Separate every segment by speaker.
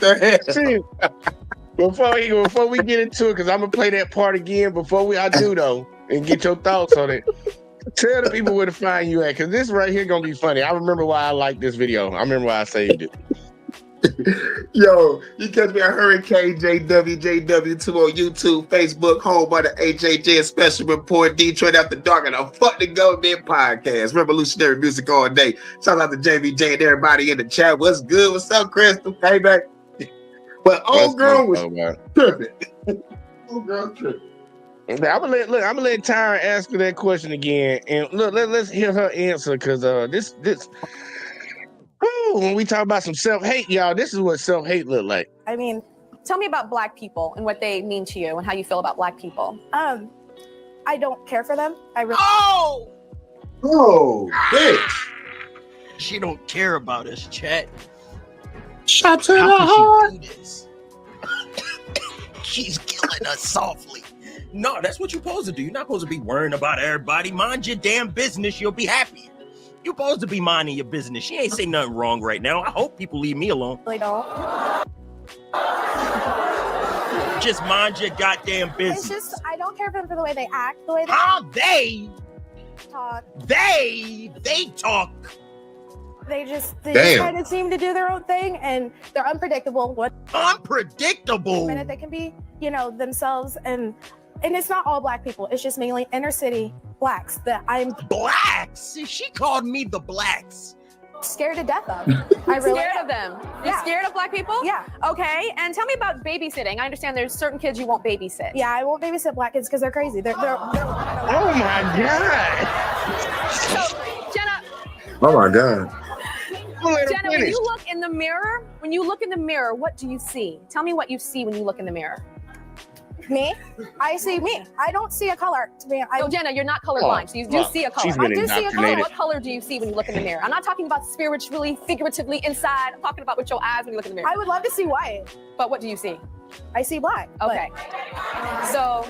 Speaker 1: the hell?
Speaker 2: See, before we get into it, because I'm gonna play that part again. I do though, and get your thoughts on it. Tell the people where to find you at, because this right here gonna be funny. I remember why I like this video. I remember why I saved it.
Speaker 1: Yo, you catch me at Hurricane JVJ2 on YouTube, Facebook, home by the JVJ Special Report, Detroit After Dark, and a Fuck the Government podcast. Revolutionary music all day. Shout out to JVJ and everybody in the chat. What's good? What's up, Crystal? Hey, back. But old girl was tripping. Old girl tripping.
Speaker 2: I'm gonna let Tyra ask her that question again, and look, let's hear her answer, because this. When we talk about some self-hate, y'all, this is what self-hate look like.
Speaker 3: I mean,
Speaker 4: tell me about Black people and what they mean to you and how you feel about Black people.
Speaker 3: I don't care for them.
Speaker 1: Oh, bitch.
Speaker 5: She don't care about us, chat.
Speaker 1: Shut to the heart.
Speaker 5: She do this? She's killing us softly. No, that's what you're supposed to do. You're not supposed to be worrying about everybody. Mind your damn business. You'll be happy. You're supposed to be minding your business. She ain't say nothing wrong right now. I hope people leave me alone.
Speaker 3: Really don't.
Speaker 5: Just mind your goddamn business.
Speaker 3: It's just, I don't care for them for the way they act, the way they talk.
Speaker 5: They talk.
Speaker 3: They just kind of seem to do their own thing, and they're unpredictable.
Speaker 5: Unpredictable.
Speaker 3: Minute they can be, themselves, and it's not all Black people. It's just mainly inner city Blacks that I'm
Speaker 5: Blacks. She called me the Blacks.
Speaker 3: scared to death of.
Speaker 4: I'm scared of them. You're scared of Black people?
Speaker 3: Yeah.
Speaker 4: Okay, and tell me about babysitting. I understand there's certain kids you won't babysit.
Speaker 3: Yeah, I won't babysit Black kids because they're crazy. They're
Speaker 2: oh my God.
Speaker 4: So, Jenna.
Speaker 1: Oh my God.
Speaker 4: Jenna, when you look in the mirror, what do you see? Tell me what you see when you look in the mirror.
Speaker 3: Me? I see me. I don't see a color. To me,
Speaker 4: no, Jenna, you're not colorblind. So you do see a color.
Speaker 2: I do see a color.
Speaker 4: What color do you see when you look in the mirror? I'm not talking about spiritually, figuratively, inside. I'm talking about with your eyes when you look in the mirror.
Speaker 3: I would love to see white.
Speaker 4: But what do you see?
Speaker 3: I see Black.
Speaker 4: Okay. So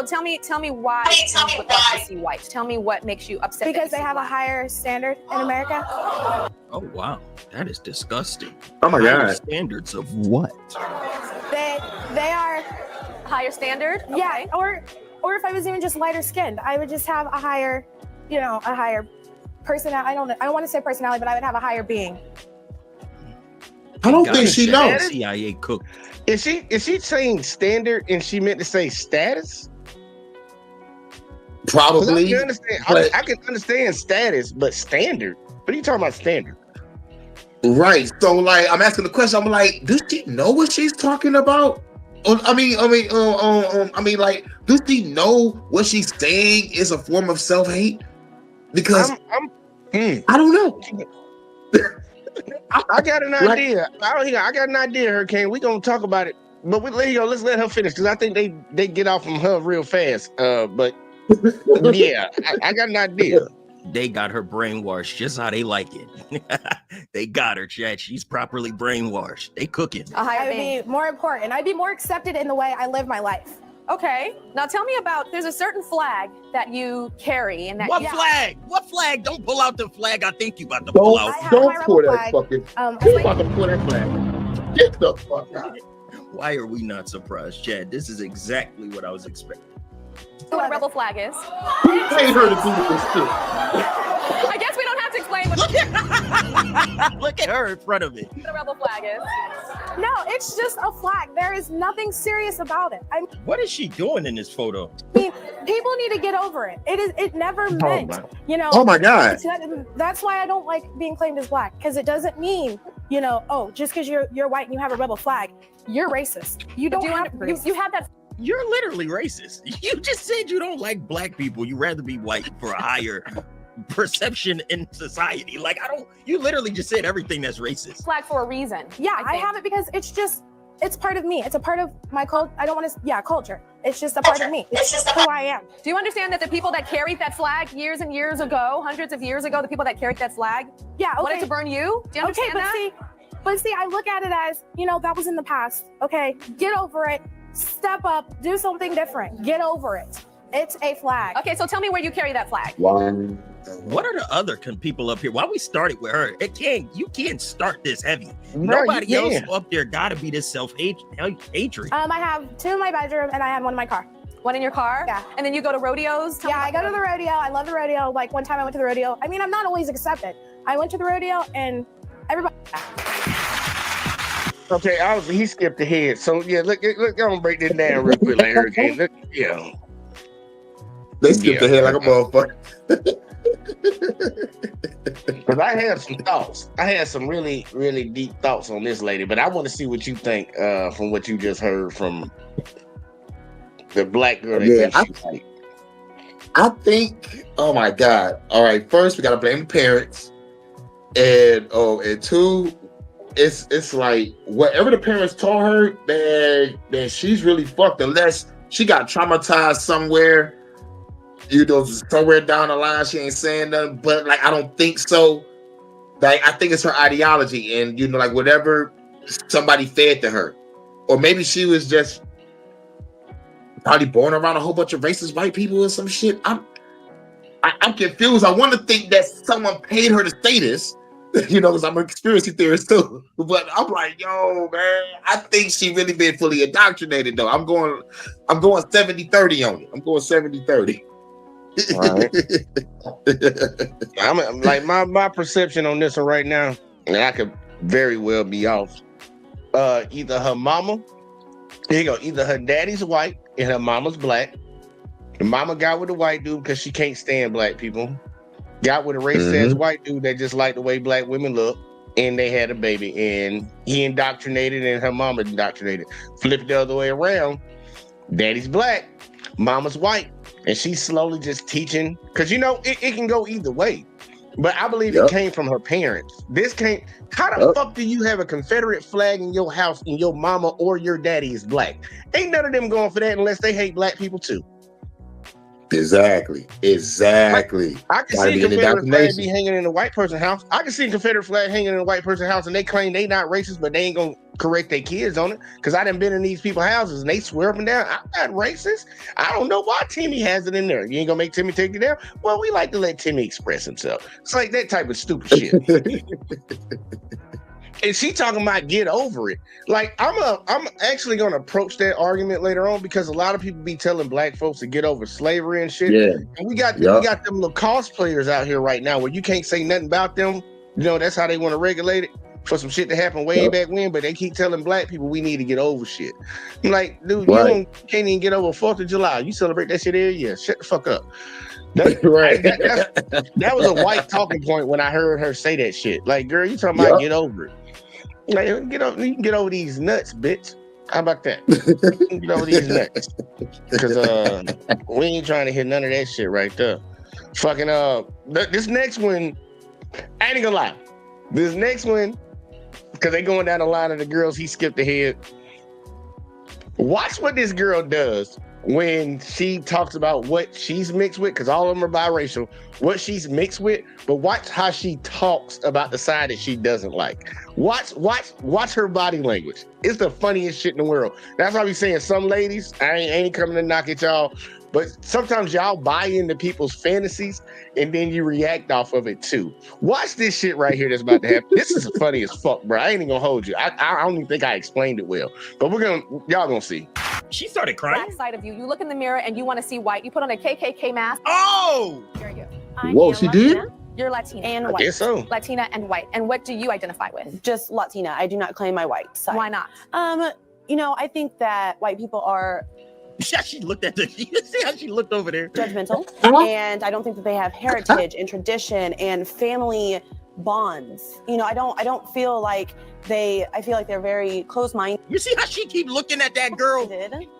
Speaker 4: tell me why you would love to see white. Tell me what makes you upset.
Speaker 3: Because they have a higher standard in America.
Speaker 5: Oh wow, that is disgusting.
Speaker 1: Oh my God.
Speaker 5: Standards of what?
Speaker 3: They are
Speaker 4: higher standard. Okay.
Speaker 3: Yeah, or if I was even just lighter skinned, I would just have a higher, a higher personality. I don't want to say personality, but I would have a higher being.
Speaker 1: I don't think she knows.
Speaker 5: CIA cook.
Speaker 2: Is she saying standard and she meant to say status?
Speaker 1: Probably.
Speaker 2: I can understand status, but standard. What are you talking about standard?
Speaker 1: Right. So like I'm asking the question, I'm like, does she know what she's talking about? I mean, like, does she know what she's saying is a form of self-hate? Because I don't know.
Speaker 2: I got an idea. I got an idea, Hurricane. We're gonna talk about it, but let's let her finish, because I think they get off from her real fast. But yeah, I got an idea.
Speaker 5: They got her brainwashed just how they like it. They got her, chat. She's properly brainwashed. They cooking.
Speaker 3: I would be more important. I'd be more accepted in the way I live my life.
Speaker 4: Okay. Now tell me about, there's a certain flag that you carry, and that
Speaker 5: flag? What flag? Don't pull out the flag I think you about to pull out.
Speaker 1: Don't pull that fucking you about to pull that flag. Get the fuck out.
Speaker 5: Why are we not surprised, Chad? This is exactly what I was expecting.
Speaker 4: What a rebel flag is.
Speaker 1: Who paid her to do this too?
Speaker 4: I guess we don't have to explain what
Speaker 5: Look at her in front of it.
Speaker 4: What a rebel flag is.
Speaker 3: No, it's just a flag. There is nothing serious about it.
Speaker 5: What is she doing in this photo?
Speaker 3: I mean, people need to get over it. It never meant,
Speaker 1: Oh my God.
Speaker 3: That's why I don't like being claimed as Black, because it doesn't mean, just because you're white and you have a rebel flag, you're racist. You don't you have that.
Speaker 5: You're literally racist. You just said you don't like Black people. You rather be white for a higher perception in society. Like, you literally just said everything that's racist.
Speaker 4: Flag for a reason.
Speaker 3: Yeah, I have it because it's part of me. It's a part of my culture. I don't want to, culture. It's just a part of me. It's just who I am.
Speaker 4: Do you understand that the people that carried that flag years and years ago, hundreds of years ago, the people that carried that flag wanted to burn you? Do you understand that?
Speaker 3: But see, I look at it as, that was in the past. Okay, get over it. Step up, do something different. Get over it. It's a flag.
Speaker 4: Okay, so tell me where you carry that flag.
Speaker 5: What are the other people up here? Why we started with her? You can't start this heavy.
Speaker 2: Bro,
Speaker 5: Nobody else up there gotta be this self-hatred.
Speaker 3: I have 2 in my bedroom and I have 1 in my car.
Speaker 4: 1 in your car?
Speaker 3: Yeah.
Speaker 4: And then you go to rodeos?
Speaker 3: Yeah, I go to the rodeo. I love the rodeo. Like one time I went to the rodeo. I mean, I'm not always accepted. I went to the rodeo and everybody.
Speaker 2: Okay, he skipped ahead. So yeah, look, I'm gonna break this down real quick, like Hurricane. Look, yeah.
Speaker 1: They skipped ahead like a motherfucker.
Speaker 2: Because I have some thoughts. I had some really, really deep thoughts on this lady, but I want to see what you think from what you just heard from the black girl.
Speaker 1: I think, oh my God. All right, first we gotta blame the parents. And 2, it's like whatever the parents taught her, man, she's really fucked unless she got traumatized somewhere. Somewhere down the line, she ain't saying nothing. But like, I don't think so. Like, I think it's her ideology, and like whatever somebody fed to her, or maybe she was just probably born around a whole bunch of racist white people or some shit. I'm confused. I want to think that someone paid her to say this, because I'm a conspiracy theorist too. But I'm like, yo, man, I think she really been fully indoctrinated though. I'm going 70-30 on it. I'm going 70-30.
Speaker 2: Right. I'm like my perception on this one right now, and I could very well be off. Either her mama, either her daddy's white and her mama's black. The mama got with a white dude because she can't stand black people. Got with a racist ass white dude that just liked the way black women look, and they had a baby, and he indoctrinated and her mama indoctrinated. Flip it the other way around. Daddy's black, mama's white. And she's slowly just teaching, because it can go either way. But I believe it came from her parents. How the fuck do you have a Confederate flag in your house and your mama or your daddy is black? Ain't none of them going for that unless they hate black people too.
Speaker 1: Exactly.
Speaker 2: Like, I can see a Confederate flag be hanging in a white person's house. I can see a Confederate flag hanging in a white person's house and they claim they not racist, but they ain't gonna correct their kids on it. Because I done been in these people's houses and they swear up and down, I'm not racist. I don't know why Timmy has it in there. You ain't gonna make Timmy take it down? Well, we like to let Timmy express himself. It's like that type of stupid shit. And she talking about get over it. Like, I'm actually gonna approach that argument later on, because a lot of people be telling black folks to get over slavery and shit.
Speaker 1: Yeah.
Speaker 2: And we got them little cosplayers out here right now where you can't say nothing about them. That's how they want to regulate it for some shit to happen way back when, but they keep telling black people we need to get over shit. I'm like, dude, you can't even get over 4th of July. You celebrate that shit every year. Shut the fuck up. That was a white talking point when I heard her say that shit. Like, girl, you talking about get over it. Like, you can get over these nuts, bitch. How about that? Get over these nuts. Because we ain't trying to hear none of that shit right there. Fucking this next one, I ain't gonna lie. This next one, because they going down the line of the girls he skipped ahead. Watch what this girl does when she talks about what she's mixed with, because all of them are biracial, what she's mixed with, but watch how she talks about the side that she doesn't like. Watch her body language. It's the funniest shit in the world. That's why I be saying, some ladies, I ain't coming to knock at y'all, but sometimes y'all buy into people's fantasies and then you react off of it too. Watch this shit right here that's about to happen. This is funny as fuck, bro. I ain't even gonna hold you. I don't even think I explained it well, but y'all gonna see.
Speaker 5: She started crying.
Speaker 4: Black side of you. You look in the mirror and you want to see white. You put on a KKK mask.
Speaker 5: Oh!
Speaker 4: Here you.
Speaker 1: Whoa, she did?
Speaker 4: You're Latina.
Speaker 3: And
Speaker 2: I
Speaker 3: white.
Speaker 2: guess so.
Speaker 4: Latina and white. And what do you identify with?
Speaker 3: Just Latina. I do not claim my white side.
Speaker 4: Why not?
Speaker 3: I think that white people are
Speaker 5: She looked at you see how she looked over there?
Speaker 3: judgmental, and I don't think that they have heritage and tradition and family bonds. I don't feel like I feel like they're very closed-minded.
Speaker 5: You see how she keep looking at that girl?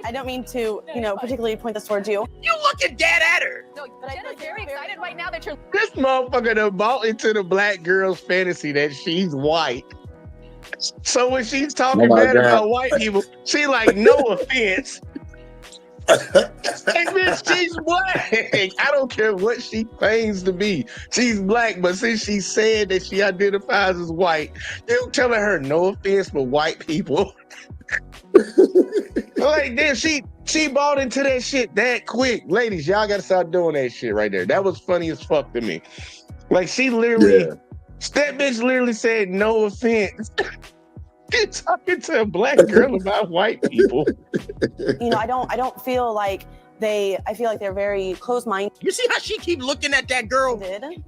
Speaker 3: I don't mean to, particularly point this towards you.
Speaker 5: You looking dead at her.
Speaker 4: No, but Jenna's very excited right now that you're.
Speaker 2: This motherfucker done bought into the black girl's fantasy that she's white. So when she's talking bad about white people, she like, no offense. Hey, bitch, she's black. I don't care what she claims to be. She's black, but since she said that she identifies as white, you telling her no offense, but white people. Like, then She bought into that shit that quick. Ladies, y'all gotta stop doing that shit right there. That was funny as fuck to me. Like she literally, that bitch literally said, "No offense." Talking to a black girl about white people.
Speaker 3: You know, I don't feel like I feel like they're very closed-minded.
Speaker 5: You see how she keep looking at that girl?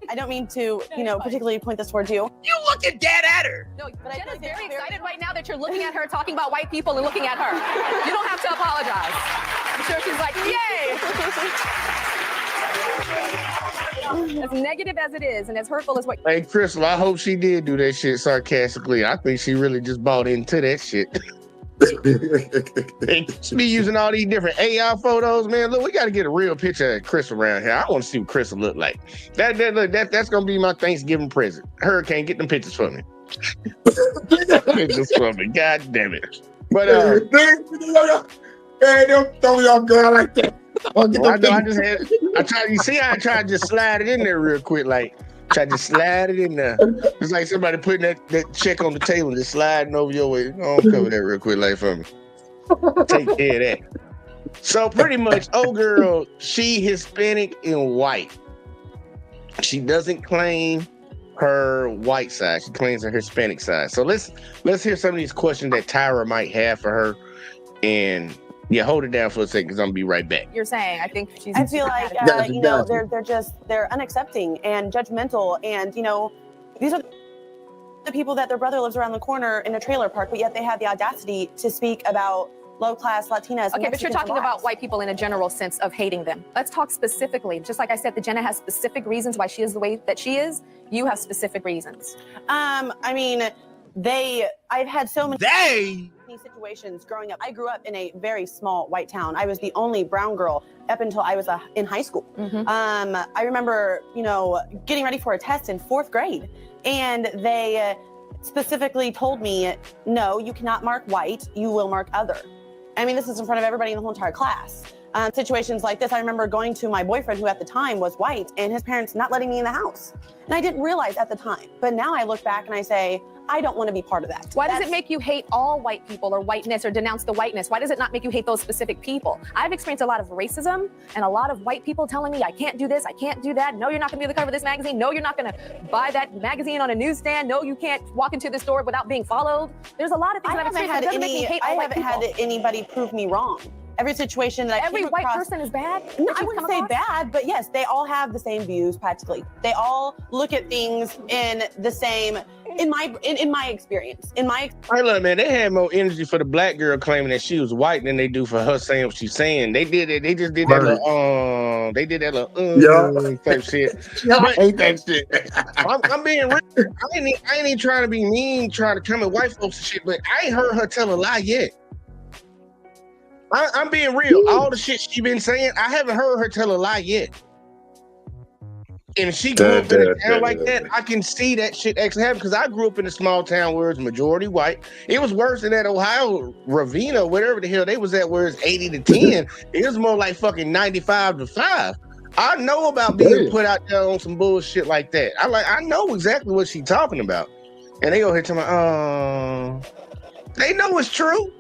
Speaker 3: I don't mean to, particularly point this towards you.
Speaker 5: You looking dead at her.
Speaker 4: No, but Jenna's very excited right now that you're looking at her, talking about white people and looking at her. You don't have to apologize. I'm sure she's like, yay! As negative as it is and as hurtful as what.
Speaker 2: Hey, Crystal, I hope she did do that shit sarcastically. I think she really just bought into that shit. She be using all these different AI photos, man. Look, we got to get a real picture of Chris around here. I want to see what Chris will look like. That's gonna be my Thanksgiving present. Hurricane, get them pictures for me. Pictures for me. God damn it. But
Speaker 1: hey, don't throw me off guard like that.
Speaker 2: I tried to just slide it in there real quick, like. Try to slide it in there. It's like somebody putting that check on the table and just sliding over your way. Oh, cover that real quick, like for me. Take care of that. So pretty much, old girl, she Hispanic and white. She doesn't claim her white side. She claims her Hispanic side. So let's hear some of these questions that Tyra might have for her. And yeah, hold it down for a second because I'm gonna be right back.
Speaker 4: You're saying, I think she's.
Speaker 3: I feel like they're unaccepting and judgmental, and these are the people that their brother lives around the corner in a trailer park, but yet they have the audacity to speak about low-class Latinas.
Speaker 4: Okay, but you're talking about white people in a general sense of hating them. Let's talk specifically. Just like I said, Jenna has specific reasons why she is the way that she is. You have specific reasons.
Speaker 3: I mean, I've had so many situations growing up. I grew up in a very small white town. I was the only brown girl up until I was in high school.
Speaker 4: Mm-hmm.
Speaker 3: I remember, getting ready for a test in 4th grade, and they specifically told me, no, you cannot mark white, you will mark other. I mean, this is in front of everybody in the whole entire class. Situations like this, I remember going to my boyfriend, who at the time was white, and his parents not letting me in the house. And I didn't realize at the time, but now I look back and I say, I don't want to be part of that.
Speaker 4: Why does it make you hate all white people or whiteness or denounce the whiteness? Why does it not make you hate those specific people? I've experienced a lot of racism and a lot of white people telling me I can't do this, I can't do that. No, you're not going to be the cover of this magazine. No, you're not going to buy that magazine on a newsstand. No, you can't walk into the store without being followed. There's a lot of things I
Speaker 3: haven't had anybody prove me wrong. Every situation that
Speaker 4: every white person is bad?
Speaker 3: No, I wouldn't say bad, but yes, they all have the same views practically. They all look at things in the same, in my experience. Hey,
Speaker 2: look, man, they had more energy for the black girl claiming that she was white than they do for her saying what she's saying. They did it. They just did that little, type shit.
Speaker 1: I hate that shit.
Speaker 2: I'm being real. I ain't even trying to be mean, trying to come at white folks and shit, but I ain't heard her tell a lie yet. I'm being real. All the shit she been saying, I haven't heard her tell a lie yet. And if she grew up in a town like that, I can see that shit actually happen, because I grew up in a small town where it's majority white. It was worse than that Ohio, Ravina, whatever the hell they was at, where it's 80-10. It was more like fucking 95-5. I know about being put out there on some bullshit like that. I know exactly what she's talking about. And they go here to my, they know it's true.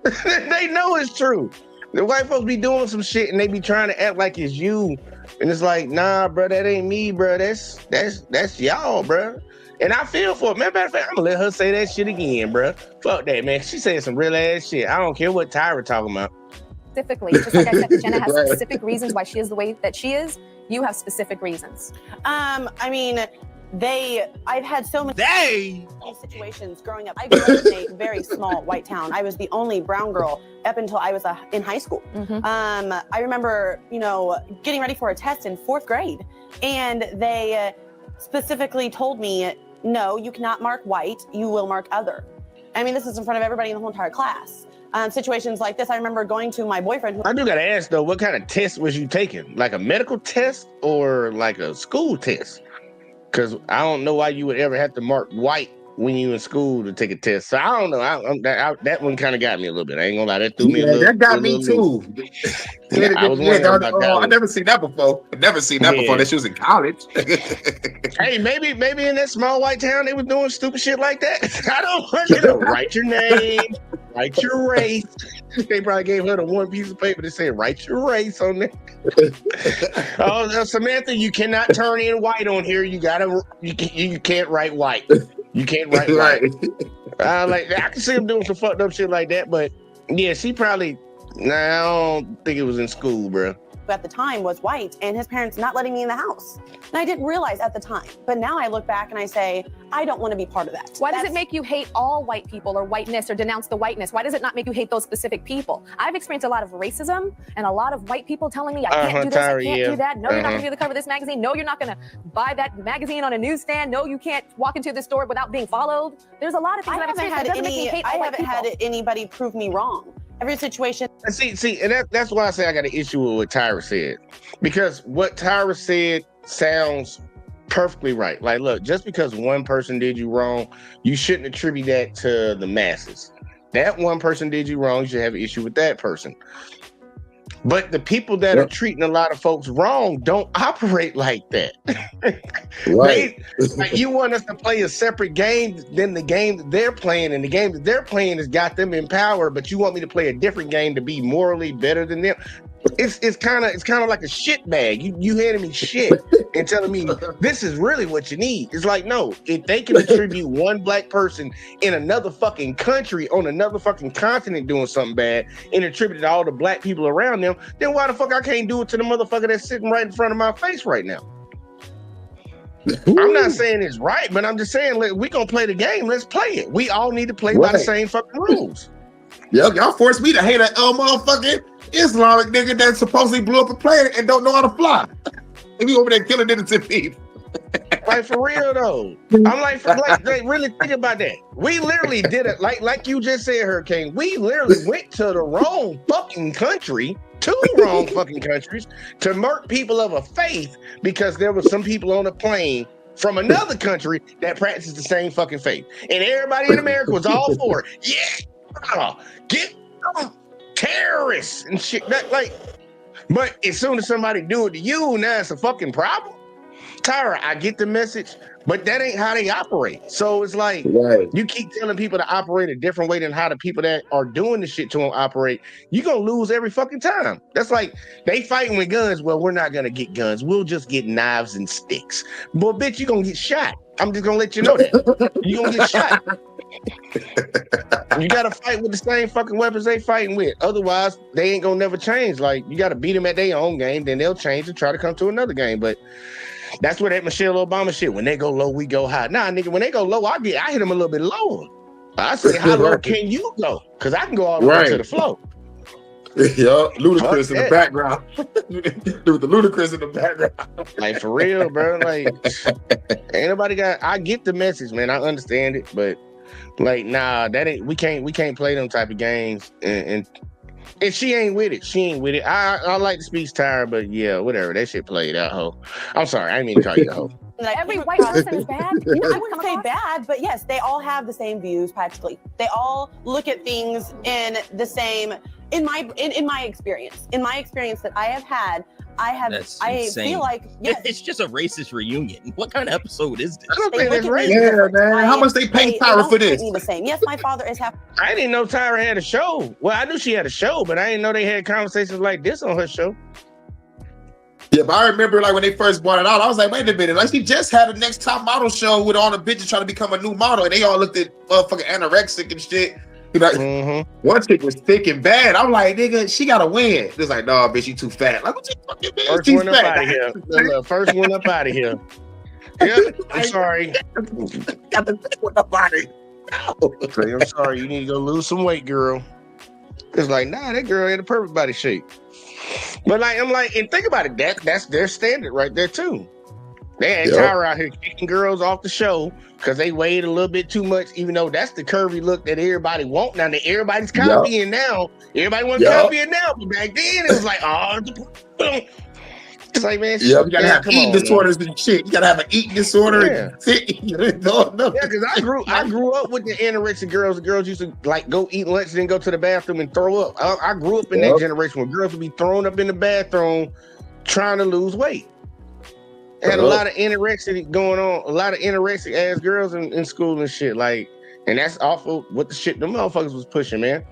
Speaker 2: They know it's true. The white folks be doing some shit and they be trying to act like it's you. And it's like, nah, bro, that ain't me, bro. That's y'all, bro. And I feel for it. Matter of fact, I'm gonna let her say that shit again, bro. Fuck that, man. She said some real ass shit. I don't care what Tyra talking about.
Speaker 4: Specifically, just like I said, Jenna has specific reasons why she is the way that she is. You have specific reasons.
Speaker 3: I mean, I've had so many situations growing up. I grew up in a very small white town. I was the only brown girl up until I was in high school.
Speaker 4: Mm-hmm.
Speaker 3: I remember, getting ready for a test in 4th grade, and they specifically told me, no, you cannot mark white, you will mark other. I mean, this is in front of everybody in the whole entire class. Situations like this, I remember going to my boyfriend.
Speaker 2: I do gotta ask though, what kind of test was you taking? Like a medical test or like a school test? Because I don't know why you would ever have to mark white when you in school to take a test. So I don't know. That one kind of got me a little bit. I ain't gonna lie. That threw me a little.
Speaker 1: That got me too.
Speaker 2: I was wondering about that.
Speaker 1: I never seen that before. That she was in college.
Speaker 2: Hey, maybe in that small white town they was doing stupid shit like that. I don't want you to write your name. write your race. They probably gave her the one piece of paper that said, write your race on there. Oh, Samantha, you cannot turn in white on here. You can't write white. You can't write white. Like, I can see him doing some fucked up shit like that, but yeah, she probably, I don't think it was in school, bro.
Speaker 3: At the time was white, and his parents not letting me in the house. And I didn't realize at the time. But now I look back and I say, I don't want to be part of that.
Speaker 4: Why does it make you hate all white people or whiteness or denounce the whiteness? Why does it not make you hate those specific people? I've experienced a lot of racism and a lot of white people telling me I can't do this, I can't do that. No, you're not going to be the cover of this magazine. No, you're not going to buy that magazine on a newsstand. No, you can't walk into the store without being followed. There's a lot of things
Speaker 3: I haven't had anybody prove me wrong. Every situation.
Speaker 2: See, and that's why I say I got an issue with what Tyra said. Because what Tyra said sounds perfectly right. Like, look, just because one person did you wrong, you shouldn't attribute that to the masses. That one person did you wrong, you should have an issue with that person. But the people that are treating a lot of folks wrong don't operate like that. Right. Like, you want us to play a separate game than the game that they're playing, and the game that they're playing has got them in power, but you want me to play a different game to be morally better than them. It's kind of like a shit bag. You handing me shit and telling me this is really what you need. It's like, no, if they can attribute one black person in another fucking country on another fucking continent doing something bad and attribute it to all the black people around them, then why the fuck I can't do it to the motherfucker that's sitting right in front of my face right now? I'm not saying it's right, but I'm just saying, we gonna play the game. Let's play it. We all need to play by the same fucking rules.
Speaker 1: Y'all forced me to hate that motherfucking Islamic nigga that supposedly blew up a plane and don't know how to fly. And we over there killing innocent people.
Speaker 2: Like, for real though. I'm like, really think about that. We literally did it, like you just said, Hurricane. We literally went to the wrong fucking country, two wrong fucking countries, to murk people of a faith because there was some people on a plane from another country that practiced the same fucking faith. And everybody in America was all for it. Yeah, get them terrorists and shit. But as soon as somebody do it to you, now it's a fucking problem. Tyra, I get the message, but that ain't how they operate. So it's like, you keep telling people to operate a different way than how the people that are doing the shit to them operate. You're going to lose every fucking time. That's like, they fighting with guns. Well, we're not going to get guns. We'll just get knives and sticks. But bitch, you're going to get shot. I'm just going to let you know that. You're going to get shot. You got to fight with the same fucking weapons they fighting with. Otherwise, they ain't going to never change. Like, you got to beat them at their own game, then they'll change and try to come to another game. But that's where that Michelle Obama shit, when they go low, we go high. Nah, nigga, when they go low, I hit them a little bit lower. I say, how low can you go? Because I can go all the way to the floor.
Speaker 1: Yeah, Ludacris in the background. With the Ludacris in the background.
Speaker 2: Like, for real, bro. Like, ain't nobody I get the message, man. I understand it, but like, nah, that ain't, we can't play them type of games. And she ain't with it. She ain't with it. I like the speech, Tyra, but yeah, whatever. That shit played out, ho. I'm sorry. I didn't mean to call you a ho.
Speaker 3: Like, every white person is bad. I wouldn't say bad, but yes, they all have the same views practically. They all look at things in the same, in my experience. In my experience that I have had, I feel like, yes.
Speaker 5: It's just a racist reunion. What kind of episode is this?
Speaker 2: I don't think it's racist.
Speaker 1: Yeah, man. How much they pay Tyra for this?
Speaker 3: The same. Yes, my father is happy.
Speaker 2: I didn't know Tyra had a show. Well, I knew she had a show, but I didn't know they had conversations like this on her show.
Speaker 1: Yeah, but I remember like when they first brought it out, I was like, wait a minute, like she just had a Next Top Model show with all the bitches trying to become a new model, and they all looked at motherfucking anorexic and shit. Like, one chick was thick and bad. I'm like, nigga, she gotta win. It's like, no, bitch, you too fat. Like, what you fucking mean?
Speaker 2: First one up out of here. First one up out of here. Yeah, I'm sorry.
Speaker 1: Got the thick one up out of here.
Speaker 2: I'm sorry, you need to go lose some weight, girl. It's like, nah, that girl had a perfect body shape. But like, I'm like, and think about it, that's their standard right there too. They had Tyra out here kicking girls off the show because they weighed a little bit too much, even though that's the curvy look that everybody want now. That everybody's copying now. Everybody want to copy it now, but back then it was like, oh, it's like, man,
Speaker 1: you gotta have eating disorders and shit. You gotta have an eating disorder.
Speaker 2: Yeah, because I grew up with the anorexic girls. The girls used to like go eat lunch and then go to the bathroom and throw up. I grew up in that generation where girls would be thrown up in the bathroom trying to lose weight. Had a lot of anorexic going on, a lot of anorexic ass girls in school and shit. Like, And that's awful what the shit them motherfuckers was pushing, man.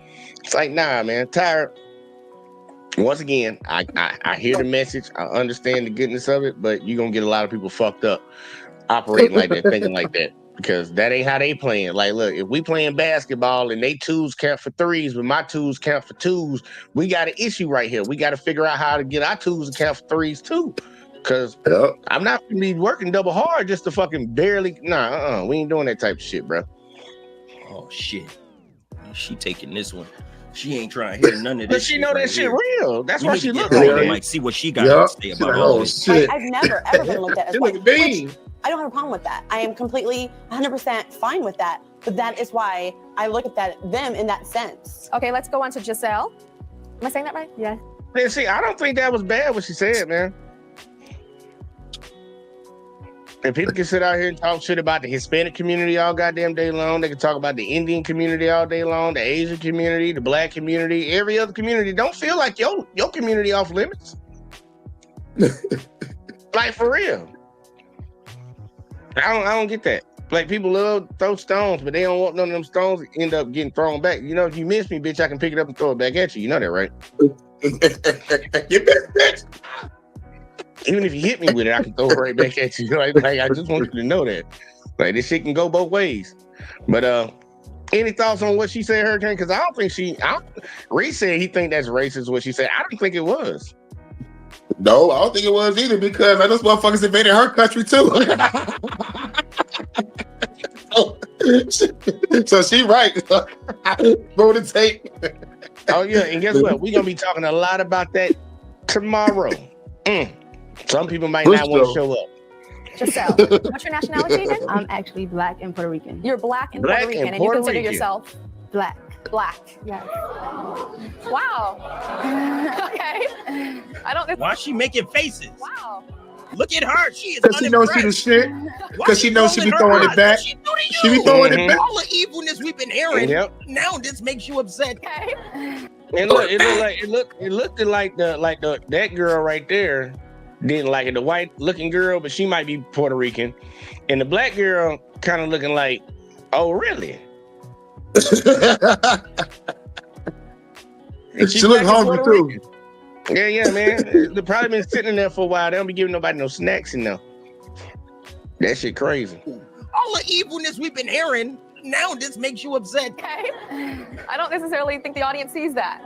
Speaker 2: It's like, nah, man, tired. Once again, I hear the message. I understand the goodness of it, but you're going to get a lot of people fucked up operating like that, thinking like that. Because that ain't how they playing. Like, look, if we playing basketball and they twos count for threes, but my twos count for twos, we got an issue right here. We got to figure out how to get our twos to count for threes too. Because I'm not going to be working double hard just to fucking barely. Nah, we ain't doing that type of shit, bro.
Speaker 5: Oh, shit. She taking this one. She ain't trying to hear none of this.
Speaker 2: But she know that shit real. That's why she look
Speaker 5: like
Speaker 2: like
Speaker 5: that. Like, see what she got to say about all this.
Speaker 1: Shit.
Speaker 3: I've never ever been looked at as white. Which I don't have a problem with that. I am completely 100% fine with that. But that is why I look at them in that sense.
Speaker 4: Okay, let's go on to Giselle. Am I saying that right?
Speaker 3: Yeah.
Speaker 2: Man, see, I don't think that was bad what she said, man. And people can sit out here and talk shit about the Hispanic community all goddamn day long. They can talk about the Indian community all day long, the Asian community, the Black community, every other community. Don't feel like your community off limits. Like, for real. I don't get that. Like, people love to throw stones, but they don't want none of them stones to end up getting thrown back. You know, if you miss me, bitch, I can pick it up and throw it back at you. You know that, right?
Speaker 1: You bitch.
Speaker 2: Even if you hit me with it, I can throw it right back at you. Like I just want you to know that. Like, this shit can go both ways. But any thoughts on what she said, Hurricane? Because I don't think Reese said he think that's racist, what she said. I don't think it was.
Speaker 1: No, I don't think it was either, because those motherfuckers invaded her country too. So she right. Roll the tape.
Speaker 2: Oh yeah, and guess what? We're gonna be talking a lot about that tomorrow. Some people might not want to show up.
Speaker 4: Giselle, what's your nationality again?
Speaker 6: I'm actually Black and Puerto Rican.
Speaker 4: You're Black and
Speaker 2: Black
Speaker 4: Puerto Rican,
Speaker 2: and
Speaker 4: and you
Speaker 2: Puerto
Speaker 4: consider
Speaker 2: Rican.
Speaker 4: yourself
Speaker 6: Black.
Speaker 4: Yes. Wow. Okay. I don't.
Speaker 5: Why is she making faces?
Speaker 4: Wow.
Speaker 5: Look at her. She is
Speaker 1: Because she knows she the shit. Because she knows she be throwing it back.
Speaker 5: She do to you.
Speaker 1: She be throwing it back.
Speaker 5: All the evilness we've been hearing.
Speaker 2: Yep.
Speaker 5: Now this makes you upset.
Speaker 4: Okay.
Speaker 2: And look, it looked like that girl right there didn't like it. The white looking girl, but she might be Puerto Rican, and the black girl kind of looking like, oh really? And
Speaker 1: She look
Speaker 2: black and
Speaker 1: hungry
Speaker 2: Puerto
Speaker 1: too.
Speaker 2: Rican. Yeah, man. They probably been sitting in there for a while. They don't be giving nobody no snacks in there. That shit crazy.
Speaker 5: All the evilness we've been hearing. Now this makes you upset.
Speaker 4: Okay. I don't necessarily think the audience sees that.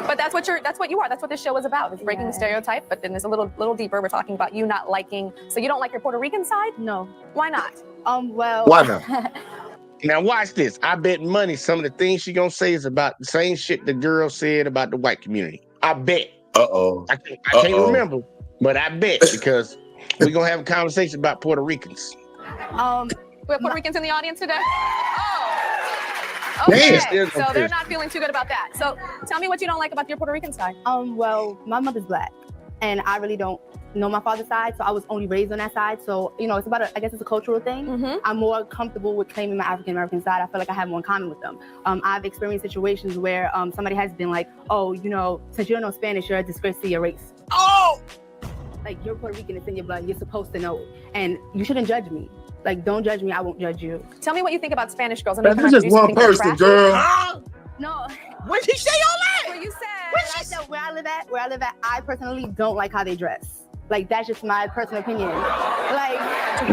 Speaker 4: But that's what you are. That's what this show is about. It's breaking the stereotype, but then it's a little deeper. We're talking about you not liking. So you don't like your Puerto Rican side?
Speaker 6: No.
Speaker 4: Why not?
Speaker 6: Well.
Speaker 1: Why not?
Speaker 2: Now watch this. I bet money some of the things she gonna say is about the same shit the girl said about the white community. I bet.
Speaker 1: Uh-oh.
Speaker 2: I can't remember, but I bet, because we're gonna have a conversation about Puerto Ricans.
Speaker 4: We have Puerto Ricans in the audience today? Oh. Okay.
Speaker 1: Damn.
Speaker 4: So they're not feeling too good about that. So tell me what you don't like about your Puerto Rican side.
Speaker 6: Well, my mother's Black, and I really don't know my father's side, so I was only raised on that side. So, it's about I guess it's a cultural thing.
Speaker 4: Mm-hmm.
Speaker 6: I'm more comfortable with claiming my African American side. I feel like I have more in common with them. I've experienced situations where somebody has been like, oh, since you don't know Spanish, you're a disgrace to your race.
Speaker 5: Oh!
Speaker 6: Like, you're Puerto Rican, it's in your blood, you're supposed to know it. And you shouldn't judge me. Like, don't judge me, I won't judge you.
Speaker 4: Tell me what you think about Spanish girls.
Speaker 1: That's just one person, girl.
Speaker 5: Huh?
Speaker 6: No.
Speaker 5: When did he say all that?
Speaker 6: What you said, where I live at, I personally don't like how they dress. Like, that's just my personal opinion. Like,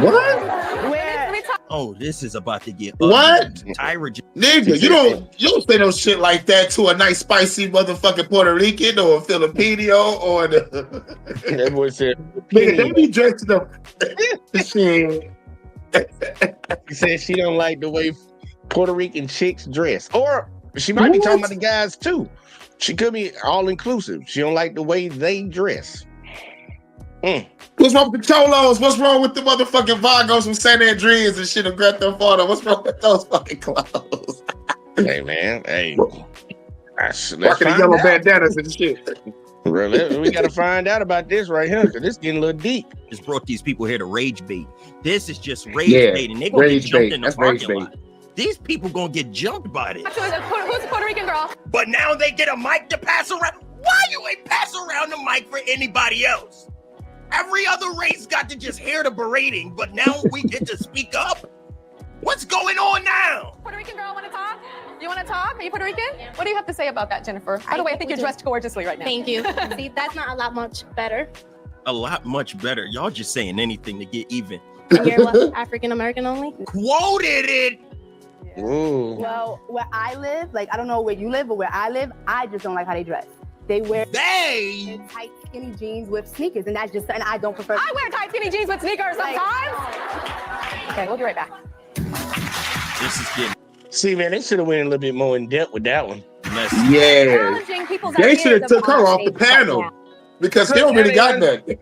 Speaker 1: What?
Speaker 6: where?
Speaker 4: Let me talk.
Speaker 5: Oh, this is about to get
Speaker 1: What?
Speaker 5: Tyra.
Speaker 1: Nigga, you don't say no shit like that to a nice spicy motherfucking Puerto Rican or a Filipino or
Speaker 2: That boy said,
Speaker 1: nigga, they be dressed up. Shit.
Speaker 2: he said she don't like the way Puerto Rican chicks dress. Or she might be talking about the guys too. She could be all inclusive. She don't like the way they dress.
Speaker 1: What's wrong with the Cholos? What's wrong with the motherfucking Vagos from San Andreas and shit and Grand Theft Auto? What's wrong with those fucking clothes?
Speaker 2: Hey man, hey. Let's
Speaker 1: Rocking the
Speaker 2: find
Speaker 1: yellow
Speaker 2: out.
Speaker 1: bandanas and shit.
Speaker 2: Really, we gotta find out about this right here, because this getting a little deep.
Speaker 5: Just brought these people here to rage bait. This is just rage
Speaker 1: Yeah,
Speaker 5: bait, and they're gonna get
Speaker 1: rage
Speaker 5: jumped
Speaker 1: bait.
Speaker 5: in the
Speaker 1: That's rage
Speaker 5: parking lot. These people gonna get jumped by this.
Speaker 4: Who's the Puerto Rican girl?
Speaker 5: But now they get a mic to pass around. Why you ain't pass around the mic for anybody else? Every other race got to just hear the berating, but now we get to speak up. What's going on now?
Speaker 4: Puerto Rican girl, want to talk? You want to talk? Are you Puerto Rican? What do you have to say about that, Jennifer? By the way, I think you're dressed gorgeously right now.
Speaker 7: Thank you. See, that's not a lot much better.
Speaker 5: A lot much better. Y'all just saying anything to get even.
Speaker 7: And you're what, African American only?
Speaker 5: Quoted it.
Speaker 2: Ooh.
Speaker 6: Well, where I live, like I don't know where you live, but where I live, I just don't like how they dress. They wear
Speaker 5: They.
Speaker 6: tight, skinny jeans with sneakers, and that's just, and I don't prefer.
Speaker 4: I wear tight skinny jeans with sneakers sometimes. Okay, we'll be right back.
Speaker 5: This is getting
Speaker 2: See, man, they should have went a little bit more in depth with that one.
Speaker 5: messy.
Speaker 1: Yeah.
Speaker 4: Challenging people's
Speaker 1: They
Speaker 4: ideas
Speaker 1: should have took
Speaker 4: about
Speaker 1: her off the
Speaker 4: things right
Speaker 1: panel
Speaker 4: now.
Speaker 1: because he don't really got nothing.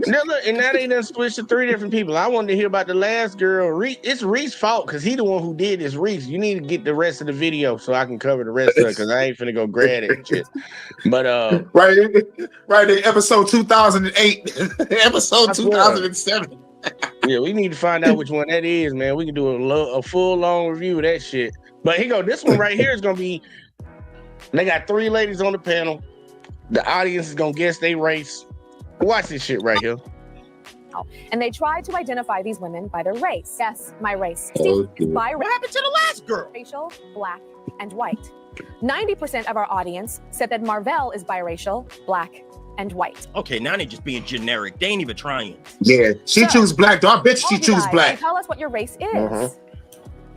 Speaker 2: Now, look, and now they done switched to 3 different people. I wanted to hear about the last girl. It's Reese's fault because he the one who did this. Reese, you need to get the rest of the video so I can cover the rest of it because I ain't finna go grab it and shit. But
Speaker 1: right in episode 2008, episode 2007.
Speaker 2: yeah, we need to find out which one that is, man. We can do a full long review of that shit. But here go. This one right here is gonna be. They got 3 ladies on the panel. The audience is gonna guess their race. Watch this shit right here.
Speaker 4: And they try to identify these women by their race. Yes, my race.
Speaker 1: Oh,
Speaker 4: Steve,
Speaker 5: What happened to the last girl?
Speaker 4: biracial, black, and white. 90% of our audience said that Marvell is biracial, black, and white.
Speaker 5: Okay, now they just being generic. They ain't even trying.
Speaker 1: Yeah, she
Speaker 4: So,
Speaker 1: choose black. Though I bet
Speaker 4: All
Speaker 1: she
Speaker 4: you
Speaker 1: choose
Speaker 4: guys,
Speaker 1: black.
Speaker 4: Tell us what your race is.
Speaker 2: Mhm.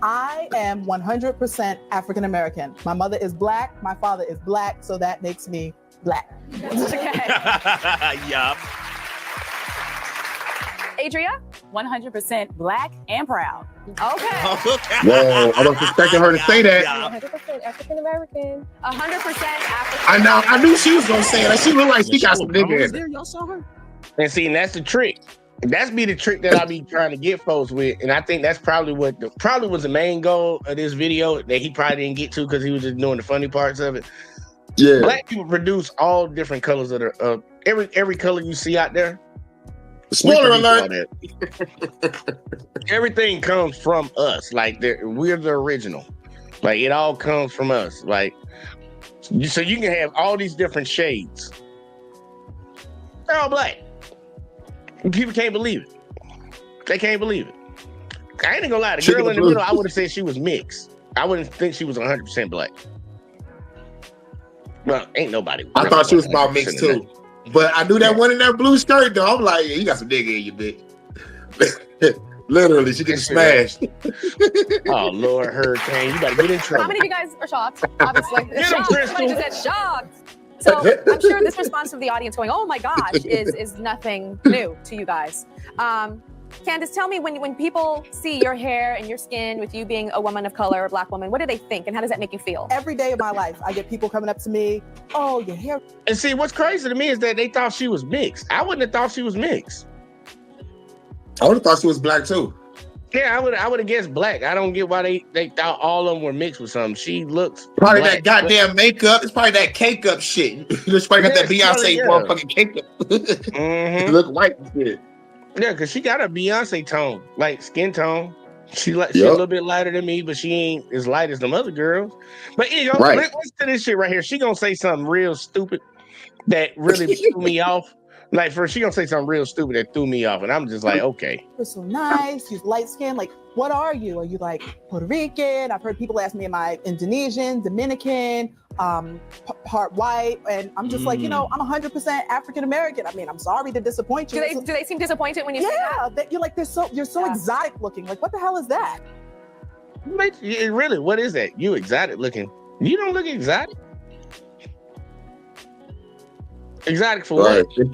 Speaker 8: I am 100% African American. My mother is black, my father is black, so that makes me black.
Speaker 4: Okay.
Speaker 5: Yup.
Speaker 4: Adria?
Speaker 9: 100% black and proud.
Speaker 4: Okay.
Speaker 1: Whoa, I was expecting her to say that.
Speaker 4: 100% African American. 100% African.
Speaker 1: I knew she was gonna say it. Like, she looked like she got some nigga in her.
Speaker 5: Y'all saw her?
Speaker 2: And see, and that's the trick. That's be the trick that I be trying to get folks with. And I think that's probably what probably was the main goal of this video that he probably didn't get to because he was just doing the funny parts of it.
Speaker 1: Yeah.
Speaker 2: Black people produce all different colors of the every color you see out there.
Speaker 1: Spoiler
Speaker 2: we produce all
Speaker 1: alert.
Speaker 2: that. Everything comes from us. Like we're the original. Like it all comes from us. Like so you can have all these different shades. They're all black. People can't believe it. They can't believe it. I ain't gonna lie. The girl in the middle, I would have said she was mixed. I wouldn't think she was 100% black. Well, ain't nobody.
Speaker 1: I thought she was about mixed too. But I knew that one in that blue skirt though. I'm like, yeah, you got some nigga in you, bitch. Literally, she gets smashed.
Speaker 2: Oh Lord, Hurricane, you better get in
Speaker 4: How
Speaker 2: trouble.
Speaker 4: many of you guys are shocked? Obviously.
Speaker 2: Get 'em,
Speaker 4: Shocked.
Speaker 2: Crystal.
Speaker 4: Somebody just said shocked. So I'm sure this response of the audience going, oh my gosh, is nothing new to you guys. Candace, tell me when people see your hair and your skin with you being a woman of color, a black woman, what do they think and how does that make you feel?
Speaker 8: Every day of my life, I get people coming up to me, oh, your hair.
Speaker 2: And see, what's crazy to me is that they thought she was mixed. I wouldn't have thought she was mixed.
Speaker 1: I would have thought she was black too.
Speaker 2: Yeah, I would have guessed black. I don't get why they thought all of them were mixed with something. She looks
Speaker 1: Probably
Speaker 2: black,
Speaker 1: that goddamn makeup. It's probably that cake up shit. Just probably got that
Speaker 2: Yeah,
Speaker 1: Beyonce
Speaker 2: yeah.
Speaker 1: motherfucking cake up.
Speaker 2: Mhm.
Speaker 1: Look white and shit.
Speaker 2: Yeah, because she got a Beyonce tone, like skin tone. She a
Speaker 1: Yup.
Speaker 2: little bit lighter than me, but she ain't as light as them other girls. But you know,
Speaker 1: Right.
Speaker 2: listen to this shit right here. She gonna say something real stupid that really threw me off. Like first, she gonna say something real stupid that threw me off, and I'm just like, okay.
Speaker 8: You're so nice. You're light skinned. Like, what are you? Are you like Puerto Rican? I've heard people ask me, am I Indonesian, Dominican, part white? And I'm just like, you know, I'm 100% African American. I mean, I'm sorry to disappoint you.
Speaker 4: Do they seem disappointed when you say that?
Speaker 8: Yeah, you're like, you're so
Speaker 4: Yeah.
Speaker 8: exotic looking. Like, what the hell is that?
Speaker 2: Really, what is that? You exotic looking? You don't look exotic. Exotic for
Speaker 1: Right.
Speaker 2: what?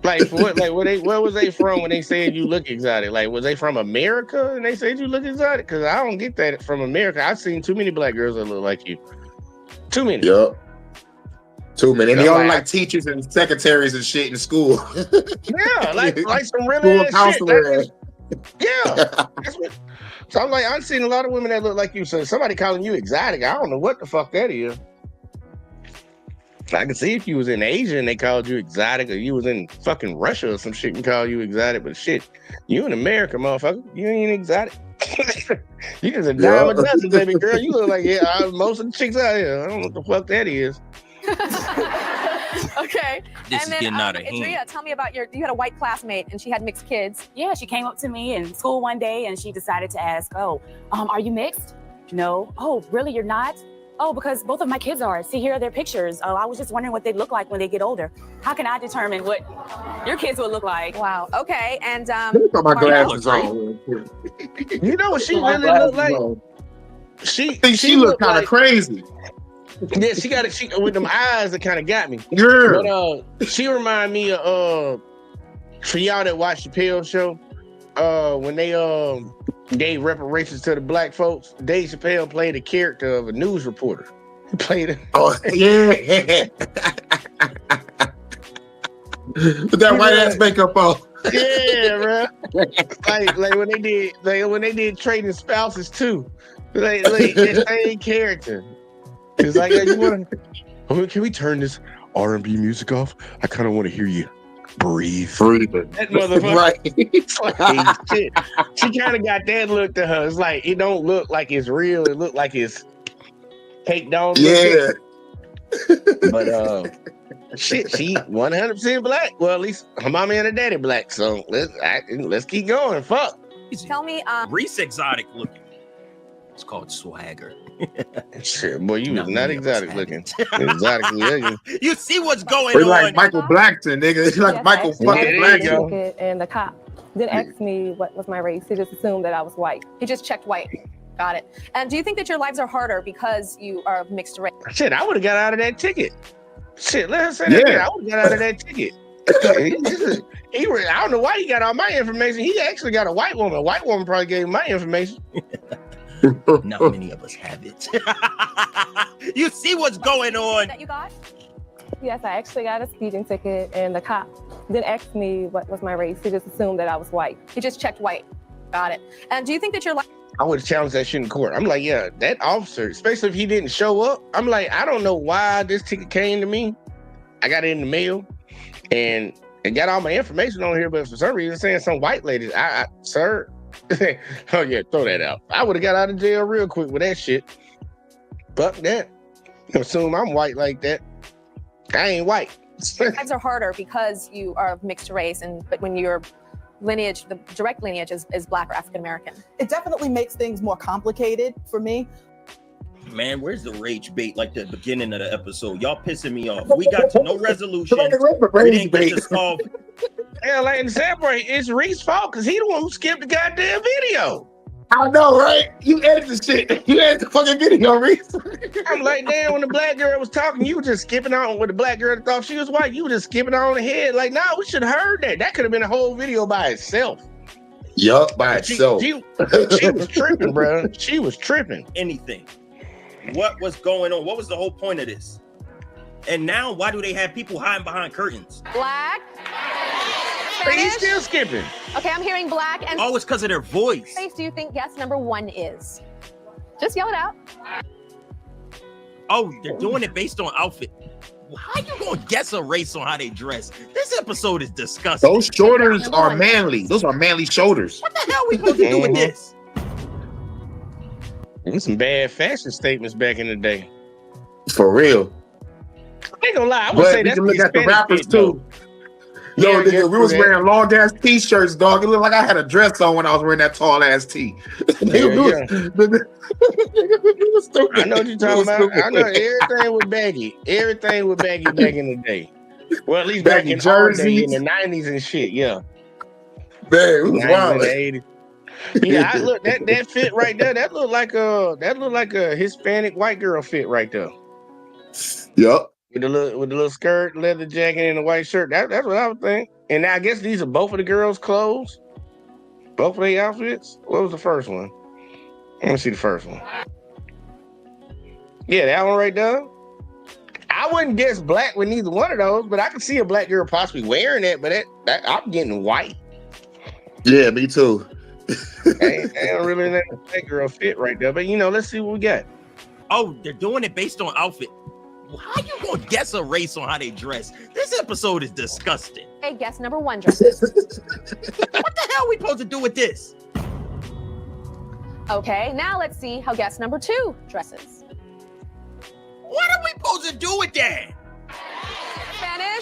Speaker 2: Like for what? Like where was they from when they said you look exotic? Like was they from America and they said you look exotic? Because I don't get that from America. I've seen too many black girls that look like you. Too many.
Speaker 1: Yup. Too many. And they
Speaker 2: I'm
Speaker 1: only
Speaker 2: like-
Speaker 1: like teachers and secretaries and shit in school.
Speaker 2: Yeah, like some really
Speaker 1: School
Speaker 2: ass shit.
Speaker 1: counselor.
Speaker 2: Yeah. That's what, so I'm like, I've seen a lot of women that look like you. So somebody calling you exotic, I don't know what the fuck that is. I can see if you was in Asia and they called you exotic, or you was in fucking Russia or some shit and call you exotic, but shit, you in America, motherfucker, you ain't exotic. You just a dime a dozen, baby girl. You look like most of the chicks out here. I don't know what the fuck that is.
Speaker 4: Okay.
Speaker 5: This is getting out of hand.
Speaker 4: Adria, tell me about you had a white classmate and she had mixed kids.
Speaker 9: Yeah, she came up to me in school one day and she decided to ask, "Oh, are you mixed?" No. Oh, really? You're not? Oh, because both of my kids are. See, here are their pictures. Oh, I was just wondering what they look like when they get older. How can I determine what your kids will look like?
Speaker 4: Wow. Okay. And
Speaker 1: Put my glasses on.
Speaker 2: You know what she really looked like? She
Speaker 1: looked kind of crazy.
Speaker 2: Yeah, she with them eyes that kind of got me.
Speaker 1: Yeah.
Speaker 2: But she remind me of for y'all that watch the Chappelle show, when they gave reparations to the black folks, Dave Chappelle played a character of a news reporter. He played it.
Speaker 1: Oh yeah. With that white ass makeup on.
Speaker 2: Yeah, bro. like when they did Trading Spouses too. Like the same character. It's like, can we turn this R&B music off? I kind of want to hear you breathe. That motherfucker.
Speaker 1: Right.
Speaker 2: Like, shit. She kind of got that look to her. It's like, it don't look like it's real. It look like it's caked on.
Speaker 1: Yeah.
Speaker 2: But shit, she 100% black. Well, at least her mama and her daddy black. So let's keep going. Fuck.
Speaker 4: tell me,
Speaker 5: Reese exotic looking. It's called swagger.
Speaker 2: Shit, boy, you was not exotic looking. Exotically ugly.
Speaker 5: You see what's going
Speaker 1: We're
Speaker 5: on?
Speaker 1: like Michael Blackton, nigga. It's like Michael fucking Blackton.
Speaker 4: And the cop didn't ask me what was my race. He just assumed that I was white. He just checked white. Got it. And do you think that your lives are harder because you are of mixed race?
Speaker 2: Shit, I would have got out of that ticket. Shit, let her say that again. I would have got out of that ticket. I don't know why he got all my information. He actually got a white woman. A white woman probably gave him my information.
Speaker 5: Not many of us have it. You see what's going on?
Speaker 4: That you got?
Speaker 10: Yes, I actually got a speeding ticket, and the cop didn't ask me what was my race. He just assumed that I was white.
Speaker 4: He just checked white. Got it. And do you think that your life?
Speaker 2: I would have challenged that shit in court. I'm like, yeah, that officer, especially if he didn't show up. I'm like, I don't know why this ticket came to me. I got it in the mail, and got all my information on here, but for some reason, saying some white lady, sir. Oh yeah, throw that out. I would have got out of jail real quick with that shit. Fuck that. Assume I'm white like that. I ain't white.
Speaker 4: Lives are harder because you are of mixed race, but when your lineage, the direct lineage is Black or African American.
Speaker 8: It definitely makes things more complicated for me.
Speaker 5: Man, where's the rage bait like the beginning of the episode? Y'all pissing me off. We got to no resolution. We didn't get to solve.
Speaker 2: Yeah, like in the sad part, it's Reese's fault because he the one who skipped the goddamn video.
Speaker 1: I know, right? You edited the shit. You edited the fucking video, Reese.
Speaker 2: I'm like, damn, when the black girl was talking, you were just skipping on with the black girl that thought she was white. You were just skipping on ahead. Like, nah, we should have heard that. That could have been a whole video by itself.
Speaker 1: Yup, by itself.
Speaker 2: She was tripping, bro. She was tripping.
Speaker 5: Anything. What was going on? What was the whole point of this? And now, why do they have people hiding behind curtains?
Speaker 4: Black.
Speaker 2: Spanish? He's still skipping.
Speaker 4: Okay, I'm hearing black and.
Speaker 5: Oh, it's because of their voice.
Speaker 4: Face, do you think guess number one is? Just yell it out.
Speaker 5: Oh, they're doing it based on outfit. How you gonna guess a race on how they dress? This episode is disgusting.
Speaker 1: Those shoulders are manly. Those are manly shoulders.
Speaker 5: What the hell are we supposed to do with this?
Speaker 2: There's some bad fashion statements back in the day.
Speaker 1: For real.
Speaker 2: I ain't gonna lie. I would say that's
Speaker 1: you can look at the rappers
Speaker 2: fit,
Speaker 1: too. Yo,
Speaker 2: yeah,
Speaker 1: nigga, we was wearing long ass t-shirts, dog. It looked like I had a dress on when I was wearing that tall ass tee.
Speaker 2: I know what you're talking about. I know everything was baggy. Everything was baggy back in the day. Well, at least back in Jersey in the 90s and shit. Yeah.
Speaker 1: Man, it was wild.
Speaker 2: Yeah, I look that fit right there. That looked like a Hispanic white girl fit right there.
Speaker 1: Yep.
Speaker 2: With the little skirt, leather jacket, and the white shirt. That's what I would think. And I guess these are both of the girls' clothes. Both of their outfits. What was the first one? Let me see the first one. Yeah, that one right there. I wouldn't guess black with neither one of those, but I could see a black girl possibly wearing that. But I'm getting white.
Speaker 1: Yeah, me too.
Speaker 2: I don't really let the black girl fit right there. But let's see what we got.
Speaker 5: Oh, they're doing it based on outfit. How you gonna guess a race on how they dress? This episode is disgusting.
Speaker 4: Hey, guess number one dresses.
Speaker 5: What the hell are we supposed to do with this?
Speaker 4: Okay, now let's see how guess number two dresses.
Speaker 5: What are we supposed to do with that?
Speaker 4: Spanish.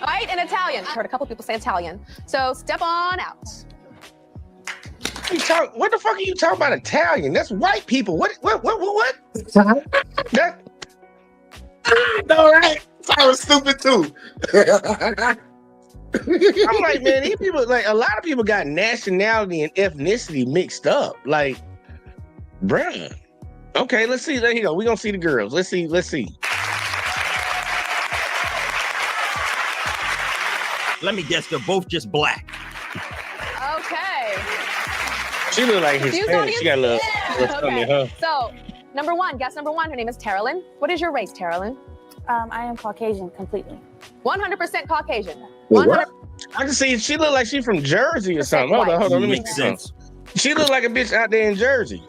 Speaker 4: Right? In Italian. I heard a couple people say Italian. So step on out.
Speaker 2: What the fuck are you talking about Italian? That's white people. What? That,
Speaker 1: No, right? I was stupid too.
Speaker 2: I'm like, man, these people, like, a lot of people got nationality and ethnicity mixed up. Like, bruh. Okay, let's see. There you go. We're gonna see the girls. Let's see.
Speaker 5: Let me guess, they're both just black.
Speaker 4: Okay.
Speaker 2: She look like
Speaker 4: Confused
Speaker 2: Hispanic.
Speaker 4: audience?
Speaker 2: She got a little
Speaker 4: Okay.
Speaker 2: something, huh?
Speaker 4: So, guess number one, her name is Terrelyn. What is your race, Terrelyn?
Speaker 9: I am Caucasian completely.
Speaker 4: 100% Caucasian.
Speaker 1: Wait, what?
Speaker 2: I can see she look like she from Jersey or something. Hold on. Let me
Speaker 5: Makes
Speaker 2: see
Speaker 5: sense.
Speaker 2: She look like a bitch out there in Jersey.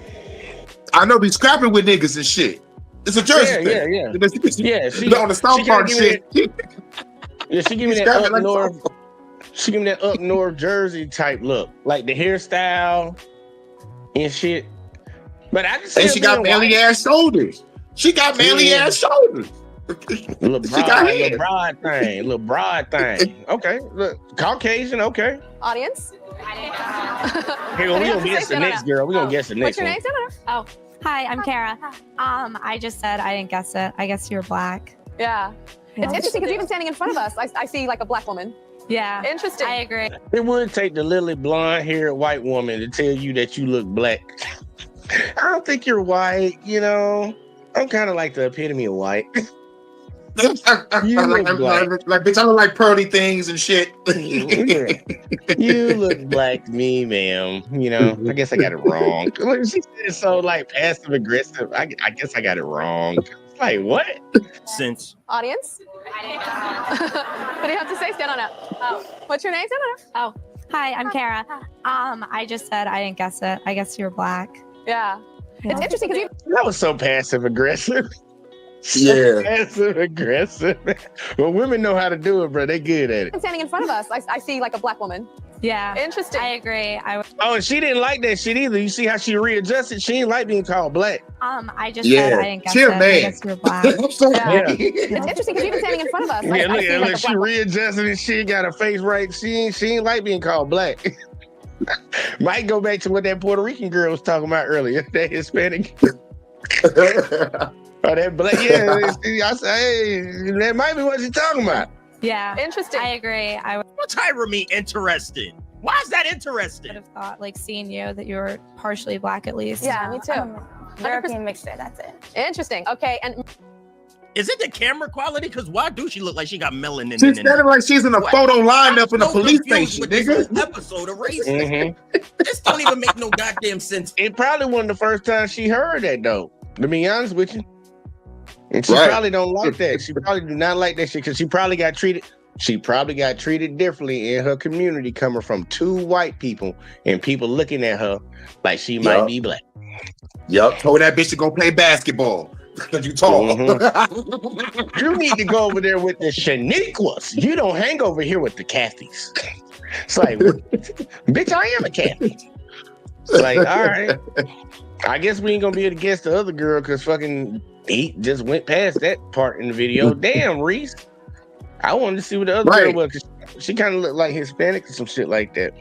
Speaker 1: I know be scrapping with niggas and shit. It's a Jersey thing.
Speaker 2: Yeah. She
Speaker 1: on the South Park shit.
Speaker 2: Yeah, she give me that up north. She give me that up north Jersey type look, like the hairstyle and shit. But I can see.
Speaker 1: And she got manly ass shoulders. She got manly ass shoulders.
Speaker 2: Little broad thing. Okay, look, Caucasian. Okay.
Speaker 4: Audience?
Speaker 2: Here, we gonna guess the next girl. We gonna guess the next
Speaker 4: What's your
Speaker 2: one.
Speaker 4: name, Senator?
Speaker 11: Oh, hi, I'm Kara. I just said I didn't guess it. I guess you're black.
Speaker 4: Yeah. It's interesting because even standing in front of us, I see like a black woman.
Speaker 11: Yeah.
Speaker 4: Interesting.
Speaker 11: I agree.
Speaker 2: It would take the lily blonde-haired white woman to tell you that you look black. I don't think you're white. You know, I'm kind of like the epitome of white.
Speaker 1: like, bitch, I don't like pearly things and shit.
Speaker 2: You look black to me, ma'am. You know, I guess I got it wrong. Look, she said it so like passive aggressive. I guess I got it wrong. It's like, what?
Speaker 5: Since
Speaker 4: Audience? What do you have to say? Stand on up. Oh. What's your name, Senator?
Speaker 11: Oh, hi, I'm Kara. I just said I didn't guess it. I guess you're black.
Speaker 4: Yeah. It's interesting because
Speaker 2: That was so passive aggressive.
Speaker 1: Yeah.
Speaker 2: Passive aggressive. Well, women know how to do it, bro. They good at it.
Speaker 4: standing in front of us, I see like a black woman.
Speaker 11: Yeah.
Speaker 4: Interesting.
Speaker 11: I agree.
Speaker 2: Oh, and she didn't like that shit either. You see how she readjusted? She didn't like being called black.
Speaker 11: I just said I didn't guess
Speaker 1: Chill,
Speaker 11: it.
Speaker 1: man.
Speaker 11: I guess you're black.
Speaker 1: I'm sorry.
Speaker 2: Yeah.
Speaker 4: It's interesting because even standing in front of us,
Speaker 2: Yeah,
Speaker 4: I
Speaker 2: look,
Speaker 4: see like a
Speaker 2: she
Speaker 4: black woman.
Speaker 2: readjusted and she got her face right. She ain't like being called black. Might go back to what that Puerto Rican girl was talking about earlier. That Hispanic. Oh, that black. Yeah, I say, hey, that might be what she's talking about.
Speaker 11: Yeah.
Speaker 4: Interesting.
Speaker 11: I agree. I would
Speaker 5: what's Tyra me interesting? Why is that interesting?
Speaker 11: have thought, like, seeing you, that you were partially black at least.
Speaker 4: Yeah, me too.
Speaker 9: I'm European mixture, that's it.
Speaker 4: Interesting. Okay, and
Speaker 5: Is it the camera quality? Because why do she look like she got melanin
Speaker 1: She's
Speaker 5: in it?
Speaker 1: standing like she's in a
Speaker 5: What?
Speaker 1: photo lineup in a
Speaker 5: so
Speaker 1: police
Speaker 5: confused
Speaker 1: station,
Speaker 5: with this
Speaker 1: nigga.
Speaker 5: whole episode of race.
Speaker 2: Mhm.
Speaker 5: This don't even make no goddamn sense.
Speaker 2: It probably wasn't the first time she heard that, though. To be honest with you. And she
Speaker 1: Right.
Speaker 2: probably don't like that. She probably do not like that shit because she probably got treated differently in her community coming from two white people and people looking at her like she might
Speaker 1: Yup.
Speaker 2: be black.
Speaker 1: Yup. Told that bitch to go play basketball because you tall.
Speaker 2: You need to go over there with the Shaniquas. You don't hang over here with the Cathys. It's like, bitch, I am a Cathy. It's like, all right. I guess we ain't gonna be able to guess the other girl because fucking he just went past that part in the video. Damn, Reese. I wanted to see what the other girl
Speaker 1: Right.
Speaker 2: was. 'Cause she kind of looked like Hispanic or some shit like that.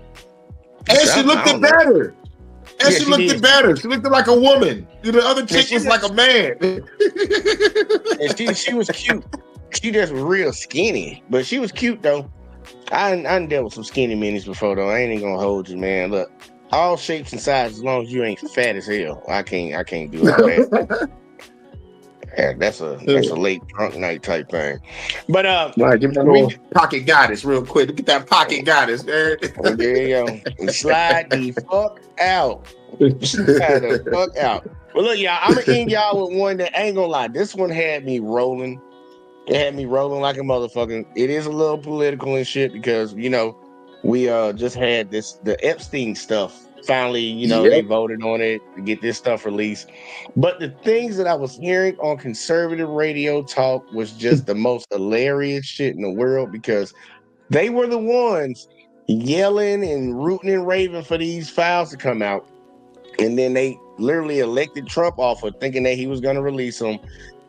Speaker 1: And she looked
Speaker 2: I
Speaker 1: it
Speaker 2: don't know.
Speaker 1: better. And
Speaker 2: Yeah,
Speaker 1: she
Speaker 2: she
Speaker 1: looked
Speaker 2: did.
Speaker 1: it better. She looked like a woman. The other chick
Speaker 2: she
Speaker 1: was like a man.
Speaker 2: And she was cute. She just real skinny, but she was cute though. I done dealt with some skinny minis before though. I ain't even gonna hold you, man. Look, all shapes and sizes, as long as you ain't fat as hell. I can't do all that. Yeah, that's a late drunk night type thing. But
Speaker 1: Right, give me that
Speaker 2: we-
Speaker 1: little pocket goddess real quick. Look at that pocket goddess, man.
Speaker 2: oh, there you go. Slide the fuck out. Slide the fuck out. Well, look, y'all, I'm gonna end y'all with one that ain't gonna lie. This one had me rolling. It had me rolling like a motherfucker. It is a little political and shit because we just had the Epstein stuff. Finally, they voted on it to get this stuff released. But the things that I was hearing on conservative radio talk was just the most hilarious shit in the world because they were the ones yelling and rooting and raving for these files to come out. And then they literally elected Trump off of thinking that he was going to release them.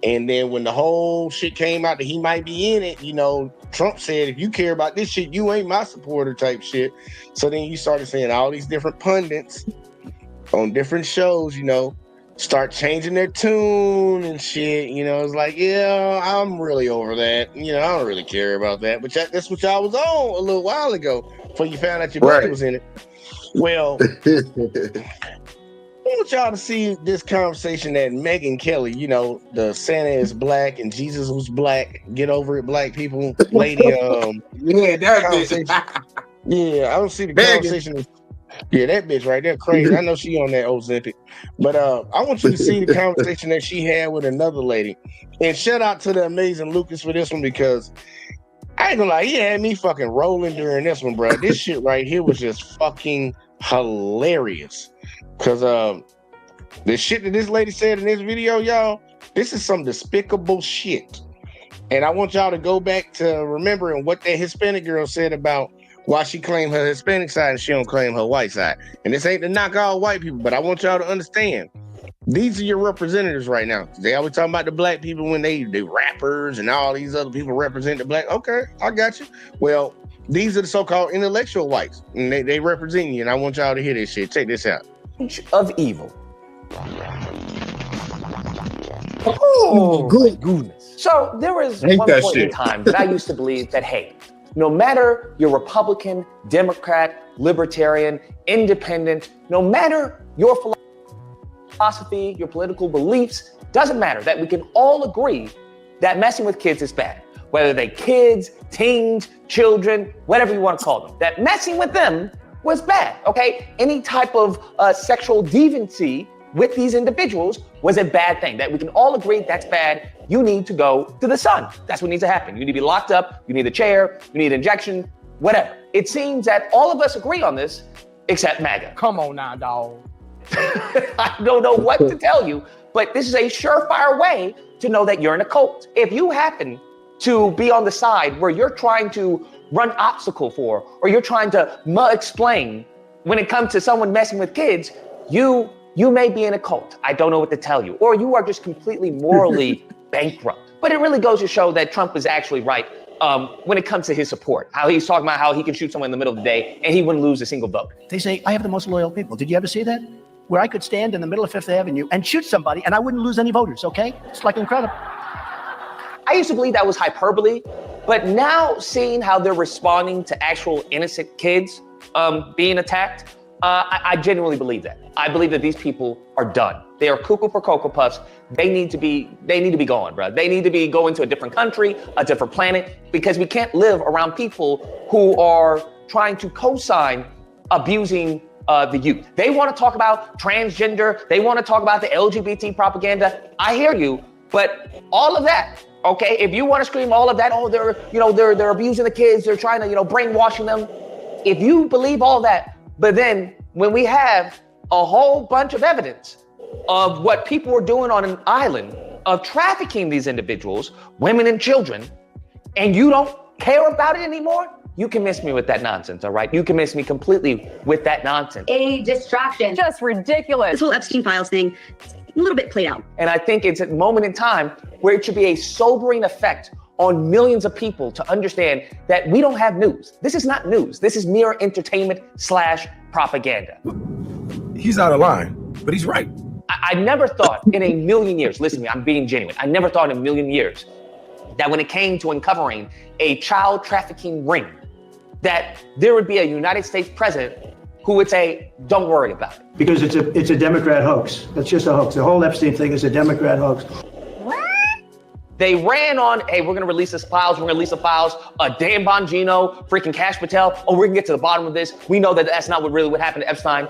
Speaker 2: And then when the whole shit came out that he might be in it, you know, Trump said, if you care about this shit, you ain't my supporter type shit. So then you started seeing all these different pundits on different shows, you know, start changing their tune and shit. You know, it's like, yeah, I'm really over that. You know, I don't really care about that. But that's what y'all was on a little while ago before you found out your buddy was in it. Well, I want y'all to see this conversation that Megyn Kelly, you know, the Santa is black and Jesus was black. Get over it, black people. Lady,
Speaker 1: yeah, that bitch.
Speaker 2: Yeah, I don't see the conversation. Yeah, that bitch right there, crazy. I know she on that Ozempic. But I want you to see the conversation that she had with another lady. And shout out to the amazing Lucas for this one, because I ain't gonna lie, he had me fucking rolling during this one, bro. This shit right here was just fucking hilarious. Because the shit that this lady said in this video, y'all, this is some despicable shit. And I want y'all to go back to remembering what that Hispanic girl said about why she claimed her Hispanic side and she don't claim her white side. And this ain't to knock all white people, but I want y'all to understand, these are your representatives right now. They always talking about the black people when they rappers and all these other people represent the black. Okay, I got you. Well, these are the so-called intellectual whites, and they represent you, and I want y'all to hear this shit. Check this out.
Speaker 12: Of evil. Oh, good goodness. So there was one point in time that I used to believe that, hey, no matter you're Republican, Democrat, Libertarian, Independent, no matter your philosophy, your political beliefs, doesn't matter, that we can all agree that messing with kids is bad. Whether they're kids, teens, children, whatever you want to call them, that messing with them was bad, okay? Any type of sexual deviancy with these individuals was a bad thing, that we can all agree that's bad. You need to go to the sun. That's what needs to happen. You need to be locked up, you need a chair, you need an injection, whatever. It seems that all of us agree on this, except MAGA.
Speaker 13: Come on now, dog.
Speaker 12: I don't know what to tell you, but this is a surefire way to know that you're in a cult. If you happen to be on the side where you're trying to run obstacle for, or you're trying to explain when it comes to someone messing with kids, you may be in a cult. I don't know what to tell you. Or you are just completely morally bankrupt. But it really goes to show that Trump is actually right when it comes to his support. How he's talking about how he can shoot someone in the middle of the day and he wouldn't lose a single vote.
Speaker 13: They say, I have the most loyal people. Did you ever see that? Where I could stand in the middle of Fifth Avenue and shoot somebody and I wouldn't lose any voters, okay? It's like incredible.
Speaker 12: I used to believe that was hyperbole, but now seeing how they're responding to actual innocent kids being attacked, I genuinely believe that. I believe that these people are done. They are cuckoo for Cocoa Puffs. They need to be gone, bro. They need to be going to a different country, a different planet, because we can't live around people who are trying to co-sign abusing the youth. They want to talk about transgender. They want to talk about the LGBT propaganda. I hear you, but all of that, okay, if you want to scream all of that, oh, they're abusing the kids, they're trying to, brainwashing them. If you believe all that, but then when we have a whole bunch of evidence of what people are doing on an island of trafficking these individuals, women and children, and you don't care about it anymore, you can miss me with that nonsense, all right? You can miss me completely with that nonsense.
Speaker 14: A distraction.
Speaker 4: Just ridiculous.
Speaker 14: This whole Epstein Files thing, a little bit played out.
Speaker 12: And I think it's a moment in time where it should be a sobering effect on millions of people to understand that we don't have news. This is not news. This is mere entertainment / propaganda.
Speaker 15: He's out of line, but he's right.
Speaker 12: I never thought in a million years, listen to me, I'm being genuine. I never thought in a million years that when it came to uncovering a child trafficking ring, that there would be a United States president who would say, don't worry about it.
Speaker 16: Because it's a Democrat hoax. It's just a hoax. The whole Epstein thing is a Democrat hoax.
Speaker 12: They ran on, hey, we're going to release the files. We're going to release the files. Dan Bongino, freaking Cash Patel. Oh, we're going to get to the bottom of this. We know that that's not what happened to Epstein.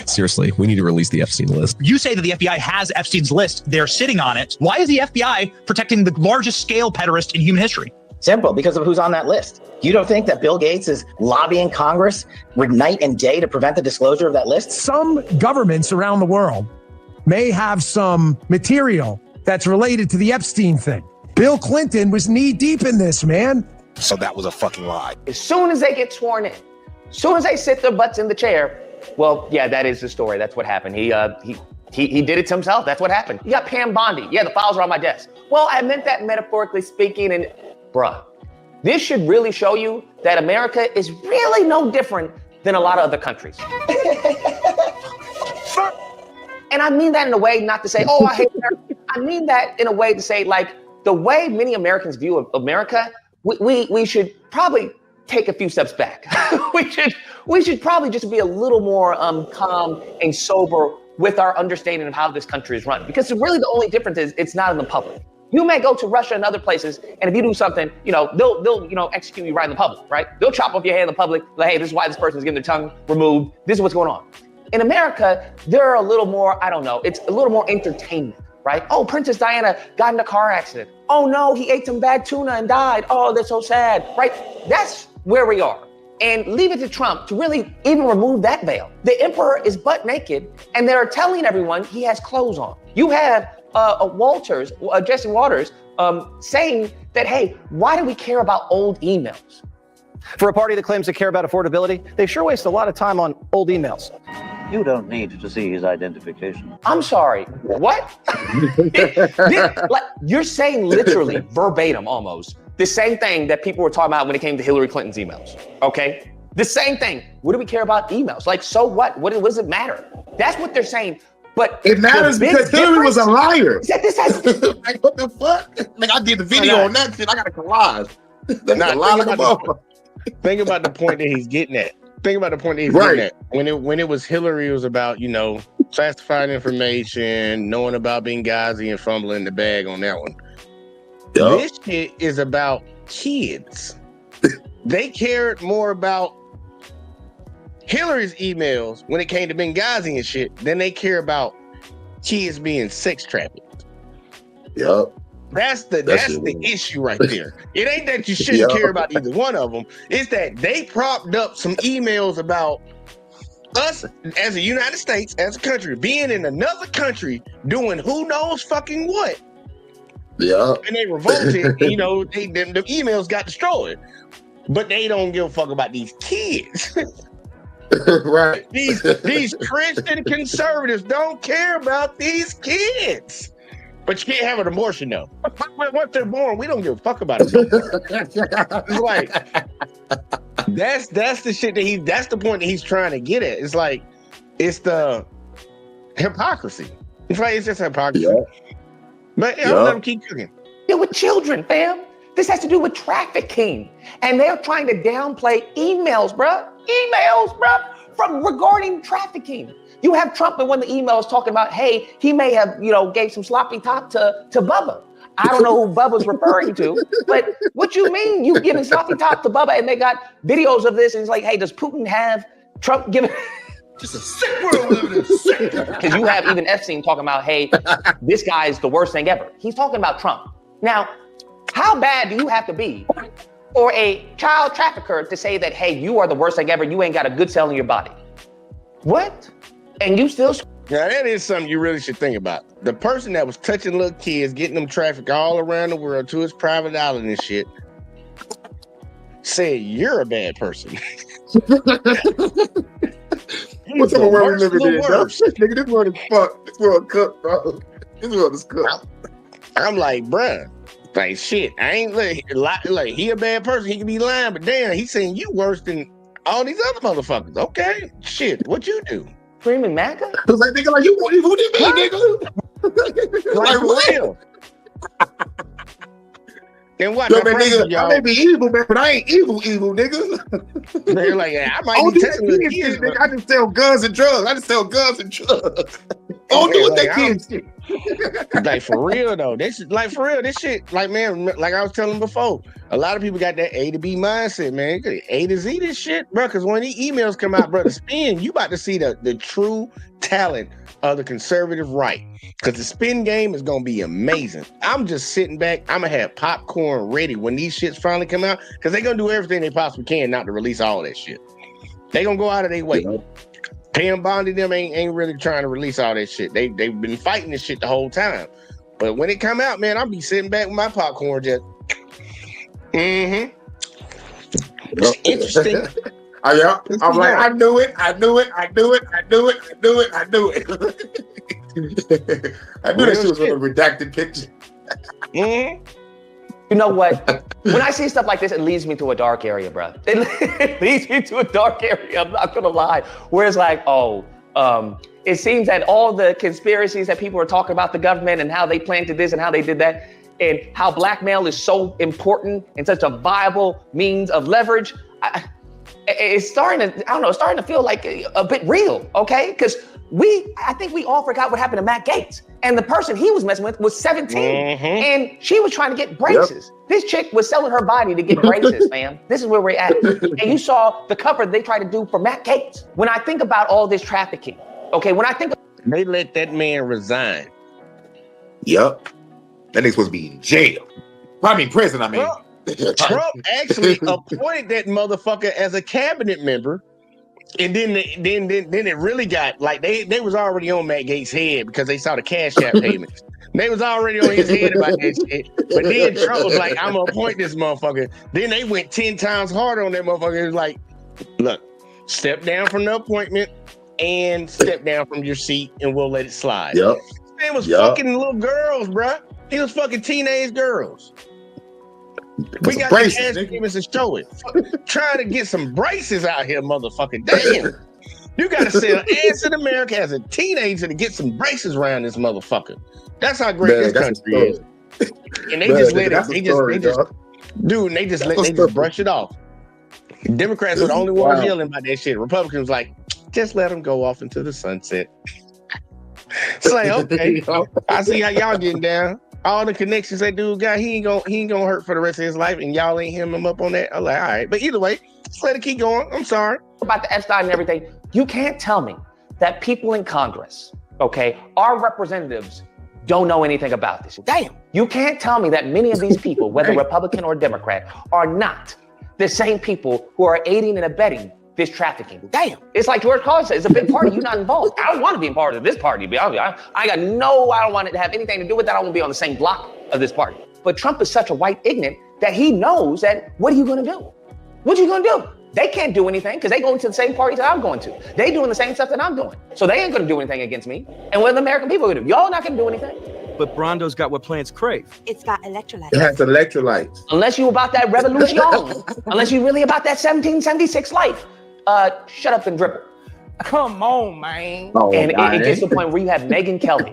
Speaker 17: Seriously, we need to release the Epstein list.
Speaker 18: You say that the FBI has Epstein's list. They're sitting on it. Why is the FBI protecting the largest scale pederast in human history?
Speaker 19: Simple, because of who's on that list. You don't think that Bill Gates is lobbying Congress night and day to prevent the disclosure of that list?
Speaker 20: Some governments around the world may have some material that's related to the Epstein thing. Bill Clinton was knee deep in this, man.
Speaker 15: So that was a fucking lie.
Speaker 12: As soon as they get sworn in, as soon as they sit their butts in the chair, well, yeah, that is the story. That's what happened. He He did it to himself. That's what happened. You got Pam Bondi. Yeah, the files are on my desk. Well, I meant that metaphorically speaking. And bruh, this should really show you that America is really no different than a lot of other countries. And I mean that in a way not to say, oh, I hate America. I mean that in a way to say, like, the way many Americans view America, we should probably take a few steps back. we should probably just be a little more calm and sober with our understanding of how this country is run. Because really the only difference is it's not in the public. You may go to Russia and other places, and if you do something, they'll execute you right in the public, right? They'll chop off your hand in the public, like, hey, this is why this person's getting their tongue removed. This is what's going on. In America, they're a little more, I don't know, it's a little more entertainment, right? Oh, Princess Diana got in a car accident. Oh no, he ate some bad tuna and died. Oh, that's so sad, right? That's where we are. And leave it to Trump to really even remove that veil. The emperor is butt naked, and they're telling everyone he has clothes on. You have Jesse Waters, saying that, hey, why do we care about old emails?
Speaker 17: For a party that claims to care about affordability, they sure waste a lot of time on old emails.
Speaker 21: You don't need to see his identification.
Speaker 12: I'm sorry, what? You're saying literally, verbatim almost, the same thing that people were talking about when it came to Hillary Clinton's emails, okay? The same thing. What do we care about emails? Like, so what? What does it matter? That's what they're saying. But
Speaker 1: it matters because Hillary was a liar.
Speaker 12: That this has
Speaker 1: like, what the fuck? Like, I did the video on that shit. I got a collage.
Speaker 2: Think about the point that he's getting at. Think about the point that he's getting at. When it was Hillary, it was about, classified information, knowing about Benghazi and fumbling the bag on that one. Yep. This shit is about kids. They cared more about Hillary's emails when it came to Benghazi and shit than they care about kids being sex trafficked.
Speaker 1: Yep.
Speaker 2: That's the issue right there. It ain't that you shouldn't care about either one of them. It's that they propped up some emails about us as a United States, as a country, being in another country doing who knows fucking what.
Speaker 1: Yeah.
Speaker 2: And they revolted, the emails got destroyed. But they don't give a fuck about these kids.
Speaker 1: Right.
Speaker 2: These Christian conservatives don't care about these kids. But you can't have an abortion though. Once they're born, we don't give a fuck about it. It's like that's the shit that that's the point that he's trying to get at. It's like it's the hypocrisy. It's like it's just hypocrisy. Yeah. But I'll let them keep cooking.
Speaker 12: Deal with children, fam. This has to do with trafficking. And they're trying to downplay emails, bruh. From regarding trafficking. You have Trump in one of the emails talking about, hey, he may have, gave some sloppy top to Bubba. I don't know who Bubba's referring to, but what you mean you giving sloppy top to Bubba and they got videos of this and it's like, hey, does Putin have Trump giving...
Speaker 1: Just a sick world we live in.
Speaker 12: Because you have even Epstein talking about, hey, this guy is the worst thing ever. He's talking about Trump. Now, how bad do you have to be for a child trafficker to say that, hey, you are the worst thing ever, you ain't got a good cell in your body? What? And you still...
Speaker 2: Now, that is something you really should think about. The person that was touching little kids, getting them trafficked all around the world to his private island and shit, said you're a bad person.
Speaker 1: What's up where we living in, bro? Nigga, this world is fucked. This world cooked, bro. This world is cooked.
Speaker 2: I'm like, bruh, like, shit, I ain't like he a bad person. He can be lying, but damn, he's saying you worse than all these other motherfuckers. Okay, shit, what you do?
Speaker 12: Screaming MAGA?
Speaker 1: I was like, nigga, like, you what do you mean, nigga?
Speaker 2: Like, for real. And what?
Speaker 1: Yo, man, nigga, I may be evil, man, but I ain't evil, nigga.
Speaker 2: They're like, yeah, I might be touching the kids,
Speaker 1: nigga. I just sell guns and drugs. I just sell guns and drugs. Don't do what that kids do.
Speaker 2: Like, for real though, this shit, like, man, like I was telling before, a lot of people got that A to B mindset, man. A to Z this shit, bro. Because when these emails come out, bro, the spin, you about to see the true talent of the conservative right. Because the spin game is gonna be amazing. I'm just sitting back. I'm gonna have popcorn ready when these shits finally come out. Because they're gonna do everything they possibly can not to release all that shit. They gonna go out of their way. Pam Bondi them ain't really trying to release all that shit. They've been fighting this shit the whole time. But when it come out, man, I'll be sitting back with my popcorn just. It's interesting.
Speaker 1: I'm like, I knew it. I knew that shit was on a redacted picture.
Speaker 12: You know what? When I see stuff like this, it leads me to a dark area, bro. It leads me to a dark area. I'm not gonna lie. Where it's like, it seems that all the conspiracies that people are talking about the government and how they planted this and how they did that, and how blackmail is so important and such a viable means of leverage, it's starting to feel like a bit real, okay? Because I think we all forgot what happened to Matt Gaetz. And the person he was messing with was 17. And she was trying to get braces. Yep. This chick was selling her body to get braces, man. This is where we're at. And you saw the cover they tried to do for Matt Gaetz. When I think about all this trafficking, okay,
Speaker 2: they let that man resign.
Speaker 1: Yep. That nigga's supposed to be in jail. Prison, I mean.
Speaker 2: Trump actually appointed that motherfucker as a cabinet member. And then it really got like they was already on Matt Gaetz' head because they saw the Cash App payments. They was already on his head about that shit. But then Trump was like, I'm gonna appoint this motherfucker. Then they went 10 times harder on that motherfucker. It was like, look, step down from the appointment and step down from your seat and we'll let it slide.
Speaker 1: Yep.
Speaker 2: This man was fucking little girls, bruh. He was fucking teenage girls. We got the cash payments to show it. Trying to get some braces out here, motherfucker. Damn. You gotta sell ass in America as a teenager to get some braces around this motherfucker. That's how great this country is. And they just let it. They just brush it off. Democrats were the only ones yelling about that shit. Republicans like, just let them go off into the sunset. It's like, okay, I see how y'all getting down. All the connections that dude got, he ain't gonna hurt for the rest of his life, and y'all ain't him up on that. I'm like, all right, but either way, just let it keep going. I'm sorry
Speaker 12: about the Epstein and everything. You can't tell me that people in Congress, okay, our representatives don't know anything about this. Damn. You can't tell me that many of these people, whether Republican or Democrat, are not the same people who are aiding and abetting this trafficking. Damn. It's like George Carlin said, it's a big party. You're not involved. I don't want to be a part of this party. I don't want it to have anything to do with that. I won't be on the same block of this party. But Trump is such a white ignorant that he knows that, what are you going to do? What you going to do? They can't do anything because they go into the same parties that I'm going to. They doing the same stuff that I'm doing. So they ain't going to do anything against me. And what are the American people going to do? Y'all not going to do anything.
Speaker 3: But Brondo's got what plants crave.
Speaker 9: It's got electrolytes.
Speaker 1: It has electrolytes.
Speaker 12: Unless you about that revolution, unless you really about that 1776 life. Shut up and dribble. Come on, man. And it gets to the point where you have Megyn Kelly.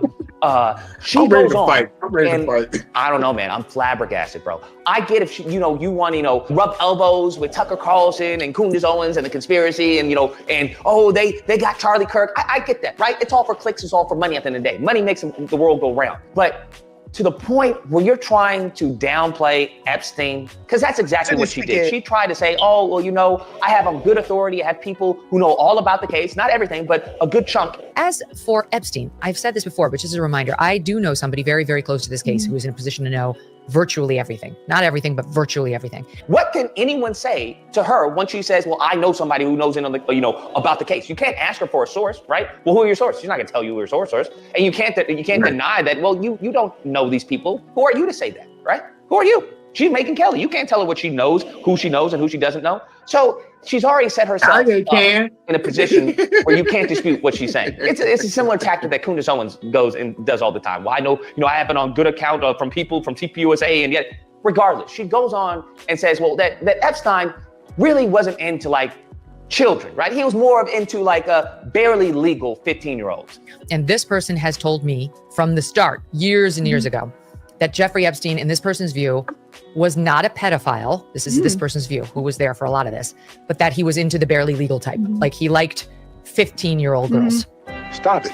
Speaker 12: She goes on.
Speaker 1: I'm ready to fight.
Speaker 12: I don't know, man. I'm flabbergasted, bro. I get if she, you want to, rub elbows with Tucker Carlson and Candace Owens and the conspiracy and, they got Charlie Kirk. I get that, right? It's all for clicks. It's all for money at the end of the day. Money makes the world go round. But to the point where you're trying to downplay Epstein, because that's exactly what she did. She tried to say, oh, well, I have a good authority. I have people who know all about the case, not everything, but a good chunk.
Speaker 22: As for Epstein, I've said this before, but just as a reminder, I do know somebody very, very close to this case who is in a position to know virtually everything. Not everything, but virtually everything.
Speaker 12: What can anyone say to her once she says, well, I know somebody who knows about the case? You can't ask her for a source, right? Well, who are your sources? She's not gonna tell you who your source is. And you can't deny that, well, you don't know these people. Who are you to say that, right? Who are you? She's Megyn Kelly. You can't tell her what she knows, who she knows, and who she doesn't know. So she's already set herself in a position where you can't dispute what she's saying. It's a similar tactic that Candace Owens goes and does all the time. Well, I know, I have been on good account from people from TPUSA, and yet, regardless, she goes on and says, well, that Epstein really wasn't into children, right? He was more into a barely legal 15-year-olds.
Speaker 22: And this person has told me from the start, years and years ago, that Jeffrey Epstein, in this person's view, was not a pedophile. This is this person's view, who was there for a lot of this, but that he was into the barely legal type. Like he liked 15-year-old girls.
Speaker 15: Stop it.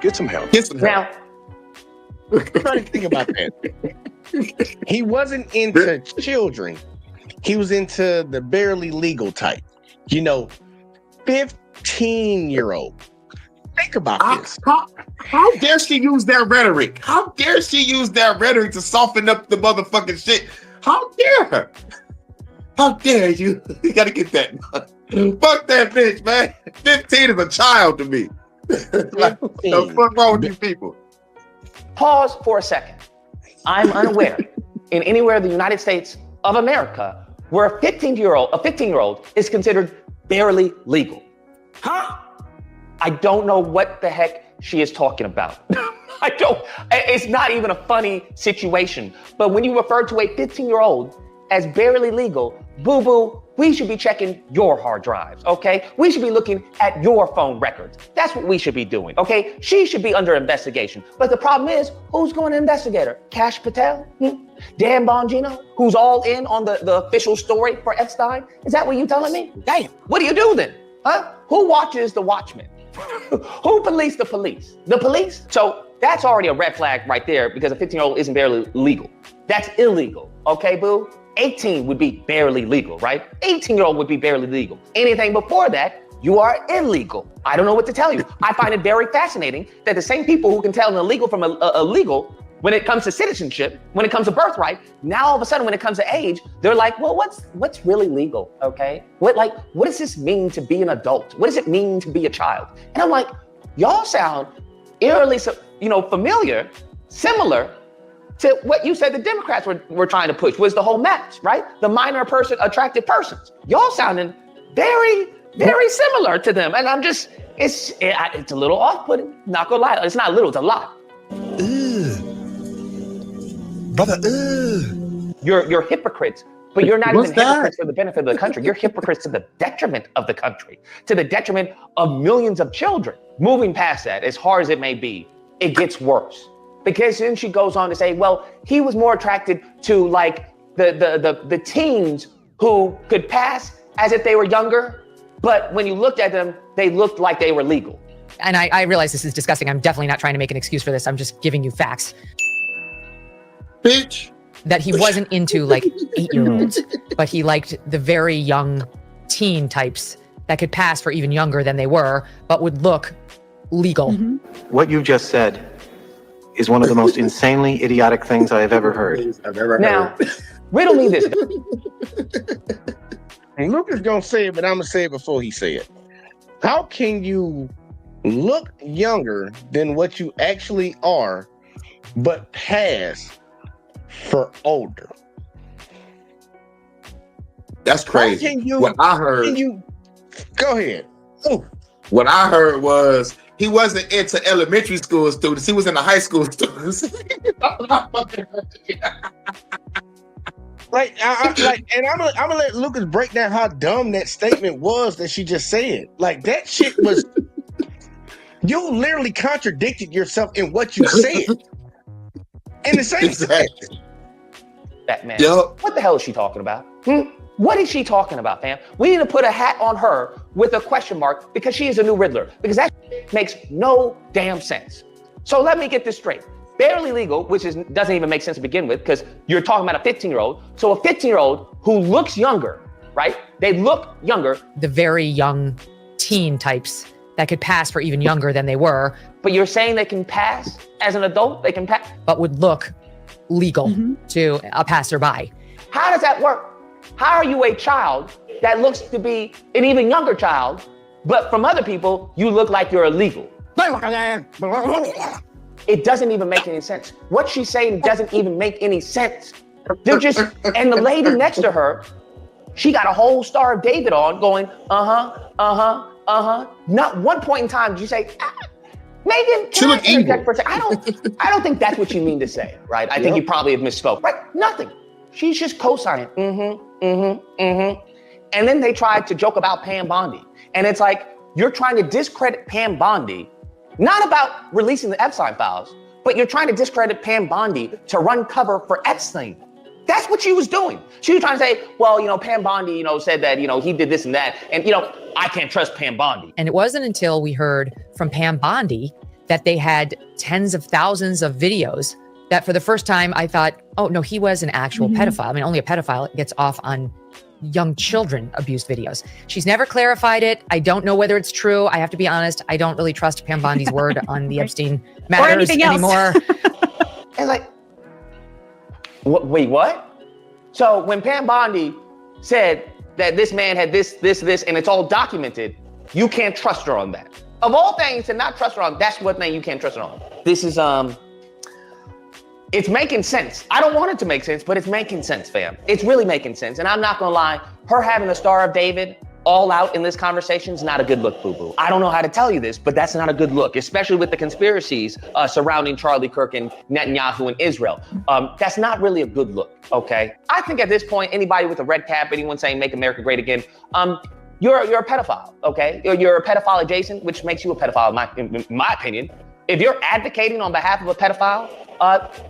Speaker 15: Get some help.
Speaker 12: Now,
Speaker 2: trying to think about that. He wasn't into children. He was into the barely legal type. 15-year-old. Think about this.
Speaker 1: How dare she use that rhetoric? How dare she use that rhetoric to soften up the motherfucking shit? How dare her? How dare you? You gotta get that. Fuck that bitch, man. 15 is a child to me. What the fuck wrong with these people?
Speaker 12: Pause for a second. I'm unaware in anywhere in the United States of America where a 15-year-old is considered barely legal. Huh? I don't know what the heck she is talking about. It's not even a funny situation. But when you refer to a 15-year-old as barely legal, boo-boo, we should be checking your hard drives, okay? We should be looking at your phone records. That's what we should be doing, okay? She should be under investigation. But the problem is, who's going to investigate her? Kash Patel? Dan Bongino, who's all in on the official story for Epstein? Is that what you're telling me? Damn, what do you do then? Huh? Who watches the Watchmen? Who police the police? The police? So that's already a red flag right there because a 15-year-old isn't barely legal. That's illegal, okay, boo? 18 would be barely legal, right? 18-year-old would be barely legal. Anything before that, you are illegal. I don't know what to tell you. I find it very fascinating that the same people who can tell an illegal from a legal when it comes to citizenship, when it comes to birthright, now all of a sudden when it comes to age, they're like, well, what's really legal, okay? What does this mean to be an adult? What does it mean to be a child? And I'm like, y'all sound eerily, familiar, similar to what you said the Democrats were trying to push, was the whole match, right? The minor person, attractive persons. Y'all sounding very, very similar to them. And I'm just, it's a little off-putting, not gonna lie. It's not a little, it's a lot.
Speaker 6: Brother,
Speaker 12: You're hypocrites, but you're not even hypocrites for the benefit of the country. You're hypocrites to the detriment of the country, to the detriment of millions of children. Moving past that, as hard as it may be, it gets worse. Because then she goes on to say, well, he was more attracted to like the teens who could pass as if they were younger, but when you looked at them, they looked like they were legal.
Speaker 22: And I realize this is disgusting. I'm definitely not trying to make an excuse for this. I'm just giving you facts.
Speaker 1: Bitch.
Speaker 22: That he wasn't into like 8-year-olds, but he liked the very young teen types that could pass for even younger than they were, but would look legal.
Speaker 21: What you just said is one of the most insanely idiotic things I have ever heard.
Speaker 12: Now, riddle me this.
Speaker 2: And Luke is gonna say it, but I'm gonna say it before he say it. How can you look younger than what you actually are, but pass for older?
Speaker 1: That's crazy. What I heard.
Speaker 2: Go ahead. Ooh.
Speaker 1: What I heard was he wasn't into elementary school students. He was into high school students.
Speaker 2: And I'm gonna let Lucas break down how dumb that statement was that she just said. Like that shit was. You literally contradicted yourself in what you said. In the same sense.
Speaker 12: That man. What the hell is she talking about? What is she talking about, fam? We need to put a hat on her with a question mark because she is a new Riddler. Because that makes no damn sense. So let me get this straight. Barely legal, which doesn't even make sense to begin with because you're talking about a 15-year-old. So a 15-year-old who looks younger, right? They look younger.
Speaker 22: The very young teen types that could pass for even younger than they were.
Speaker 12: But you're saying they can pass as an adult? They can pass?
Speaker 22: But would look legal to a passerby.
Speaker 12: How does that work? How are you a child that looks to be an even younger child, but from other people, you look like you're illegal? It doesn't even make any sense. What she's saying doesn't even make any sense. They're just, and the lady next to her, she got a whole Star of David on going, Not one point in time did you say, Megan, can I interject for a second? I don't think that's what you mean to say, right? I think you probably have misspoke, right? Nothing. She's just co-signing, And then they tried to joke about Pam Bondi. And it's like, you're trying to discredit Pam Bondi, not about releasing the Epstein files, but you're trying to discredit Pam Bondi to run cover for Epstein. That's what she was doing. She was trying to say, well, Pam Bondi, said that, he did this and that. And, I can't trust Pam Bondi.
Speaker 22: And it wasn't until we heard from Pam Bondi that they had tens of thousands of videos that for the first time I thought, oh, no, he was an actual pedophile. I mean, only a pedophile gets off on young children abuse videos. She's never clarified it. I don't know whether it's true. I have to be honest. I don't really trust Pam Bondi's word on the Epstein matters anymore.
Speaker 12: And like, wait, what? So when Pam Bondi said that this man had this, and it's all documented, you can't trust her on that. Of all things to not trust her on, that's one thing you can't trust her on. This is, it's making sense. I don't want it to make sense, but it's making sense, fam. It's really making sense. And I'm not gonna lie, her having a Star of David all out in this conversation is not a good look, boo-boo. I don't know how to tell you this, but that's not a good look, especially with the conspiracies surrounding Charlie Kirk and Netanyahu and Israel. That's not really a good look, okay? I think at this point, anybody with a red cap, anyone saying make America great again, you're a pedophile, okay? You're a pedophile adjacent, which makes you a pedophile, in my opinion. If you're advocating on behalf of a pedophile,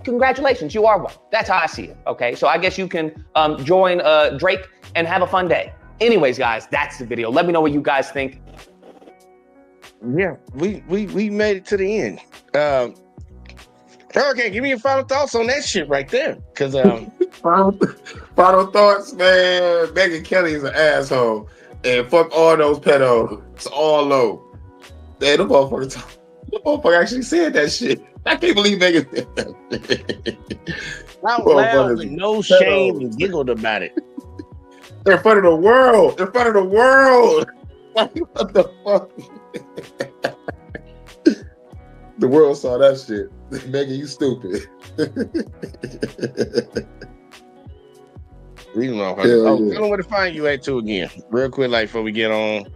Speaker 12: congratulations, you are one. That's how I see it, okay? So I guess you can join Drake and have a fun day. Anyways, guys, that's the video. Let me know what you guys think.
Speaker 2: Yeah, we made it to the end. Hurricane, give me your final thoughts on that shit right there. Because
Speaker 1: final thoughts, man. Megyn Kelly is an asshole. And fuck all those pedos. It's all low. Man, the motherfucker actually said that shit. I can't believe Megyn said that.
Speaker 2: Out loud with no shame and giggled about it.
Speaker 1: In front of the world. In front of the world. Like, what the fuck? The world saw that shit. Megyn, you stupid.
Speaker 2: Tell them where to find you at too again. Real quick, like before we get on.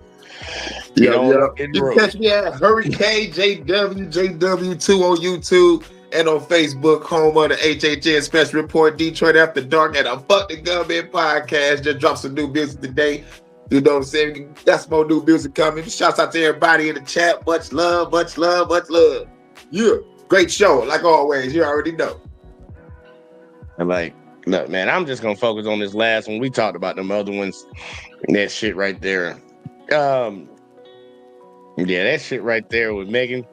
Speaker 1: You can catch me at Hurricane JWJ2 on YouTube and on Facebook, home of the HHN Special Report Detroit After Dark and a Fuck the Government podcast. Just dropped some new music today. You know what I'm saying? Got some more new music coming. Shouts out to everybody in the chat. Much love, much love, much love. Yeah, great show, like always. You already know.
Speaker 2: And look, man, I'm just gonna focus on this last one. We talked about them other ones. That shit right there. Yeah, that shit right there with Megyn.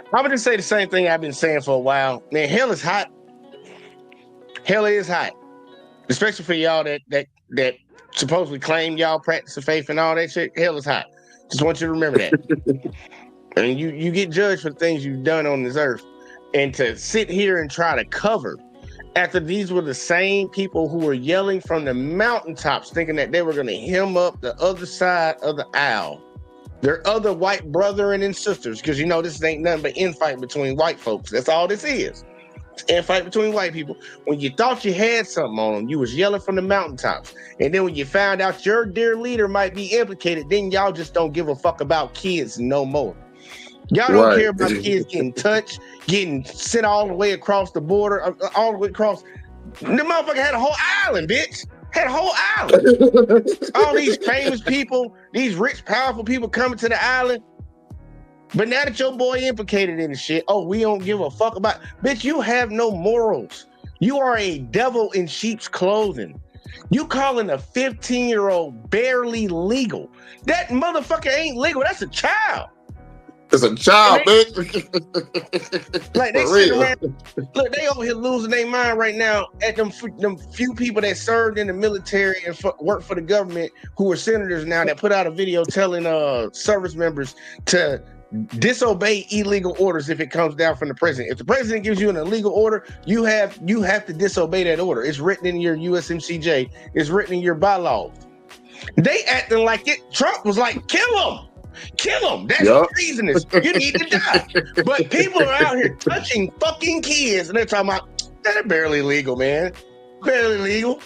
Speaker 2: I'm gonna just say the same thing I've been saying for a while. Man, hell is hot. Hell is hot. Especially for y'all that supposedly claim y'all practice of faith and all that shit. Hell is hot. Just want you to remember that. And you get judged for things you've done on this earth. And to sit here and try to cover after these were the same people who were yelling from the mountaintops thinking that they were going to hem up the other side of the aisle. Their other white brethren and sisters, because you know this ain't nothing but infight between white folks. That's all this is. It's infight between white people. When you thought you had something on them, you was yelling from the mountaintops. And then when you found out your dear leader might be implicated, then y'all just don't give a fuck about kids no more. Y'all don't care about kids getting touched, getting sent all the way across the border, all the way across. The motherfucker had a whole island, bitch. Had a whole island. All these famous people, these rich, powerful people coming to the island. But now that your boy implicated in the shit, oh, we don't give a fuck about. Bitch, you have no morals. You are a devil in sheep's clothing. You calling a 15-year-old barely legal. That motherfucker ain't legal. That's a child.
Speaker 1: It's a child, bitch.
Speaker 2: Like they sit around, look, they over here losing their mind right now at them few people that served in the military and work for the government who are senators now that put out a video telling service members to disobey illegal orders if it comes down from the president. If the president gives you an illegal order, you have to disobey that order. It's written in your USMCJ. It's written in your bylaws. They acting like it. Trump was like, kill him. Kill them. That's treasonous. You need to die. But people are out here touching fucking kids, and they're talking about they're barely legal, man. Barely legal.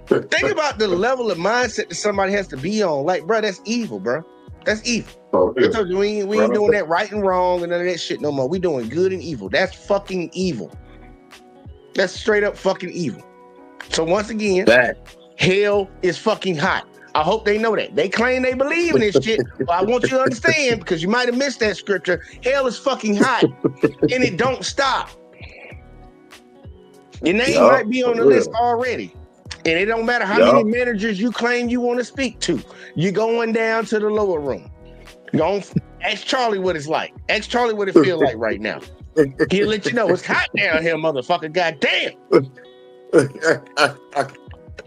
Speaker 2: Think about the level of mindset that somebody has to be on. Like, bro, that's evil, bro. That's evil. Oh, yeah. I told you, we ain't doing that right and wrong and none of that shit no more. We doing good and evil. That's fucking evil. That's straight up fucking evil. So once again, hell is fucking hot. I hope they know that. They claim they believe in this shit, but I want you to understand, because you might have missed that scripture, hell is fucking hot, and it don't stop. Your name might be on the list already, and it don't matter how many managers you claim you want to speak to. You're going down to the lower room. Ask Charlie what it's like. Ask Charlie what it feels like right now. He'll let you know it's hot down here, motherfucker. Goddamn.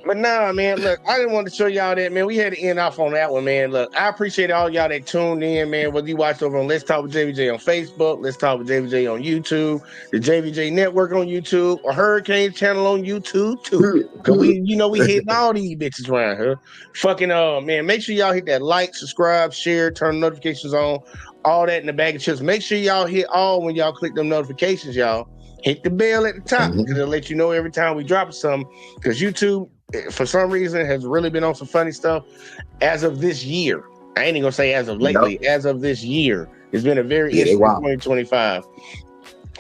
Speaker 2: But nah, man, look, I didn't want to show y'all that, man. We had to end off on that one, man. Look, I appreciate all y'all that tuned in, man. Whether you watched over on Let's Talk with JVJ on Facebook, Let's Talk with JVJ on YouTube, the JVJ Network on YouTube, or Hurricane Channel on YouTube, too. Because we hitting all these bitches around here. Fucking, man, make sure y'all hit that like, subscribe, share, turn notifications on, all that in the bag of chips. Make sure y'all hit all when y'all click them notifications, y'all. Hit the bell at the top, because it'll let you know every time we drop something. Because YouTube for some reason, has really been on some funny stuff as of this year. I ain't even gonna say as of lately.
Speaker 1: Nope.
Speaker 2: As of this year, it's been a very
Speaker 1: Yeah,
Speaker 2: interesting
Speaker 1: wow.
Speaker 2: 2025.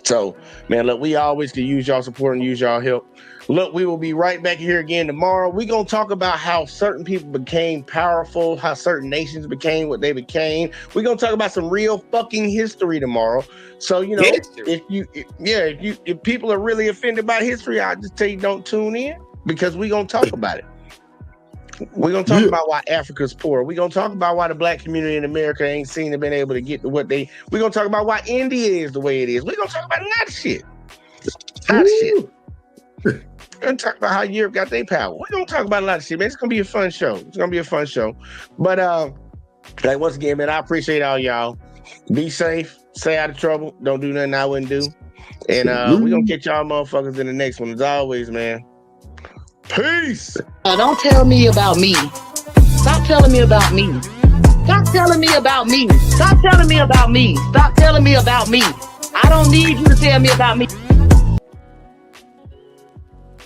Speaker 2: So, man, look, we always can use y'all support and use y'all help. Look, we will be right back here again tomorrow. We're going to talk about how certain people became powerful, how certain nations became what they became. We're going to talk about some real fucking history tomorrow. So, you know, if people are really offended by history, I'll just tell you don't tune in because we're going to talk about it. We're going to talk about why Africa's poor. We're going to talk about why the black community in America ain't seen to been able to get to what they... We're going to talk about why India is the way it is. We're going to talk about a lot of shit. We're going to talk about how Europe got their power. We're going to talk about a lot of shit, man. It's going to be a fun show. It's going to be a fun show. But, like, once again, man, I appreciate all y'all. Be safe. Stay out of trouble. Don't do nothing I wouldn't do. And we're going to catch y'all motherfuckers in the next one. As always, man. Peace.
Speaker 6: Don't tell me about me. Stop telling me about me. Stop telling me about me. Stop telling me about me. Stop telling me about me. I don't need you to tell me about me.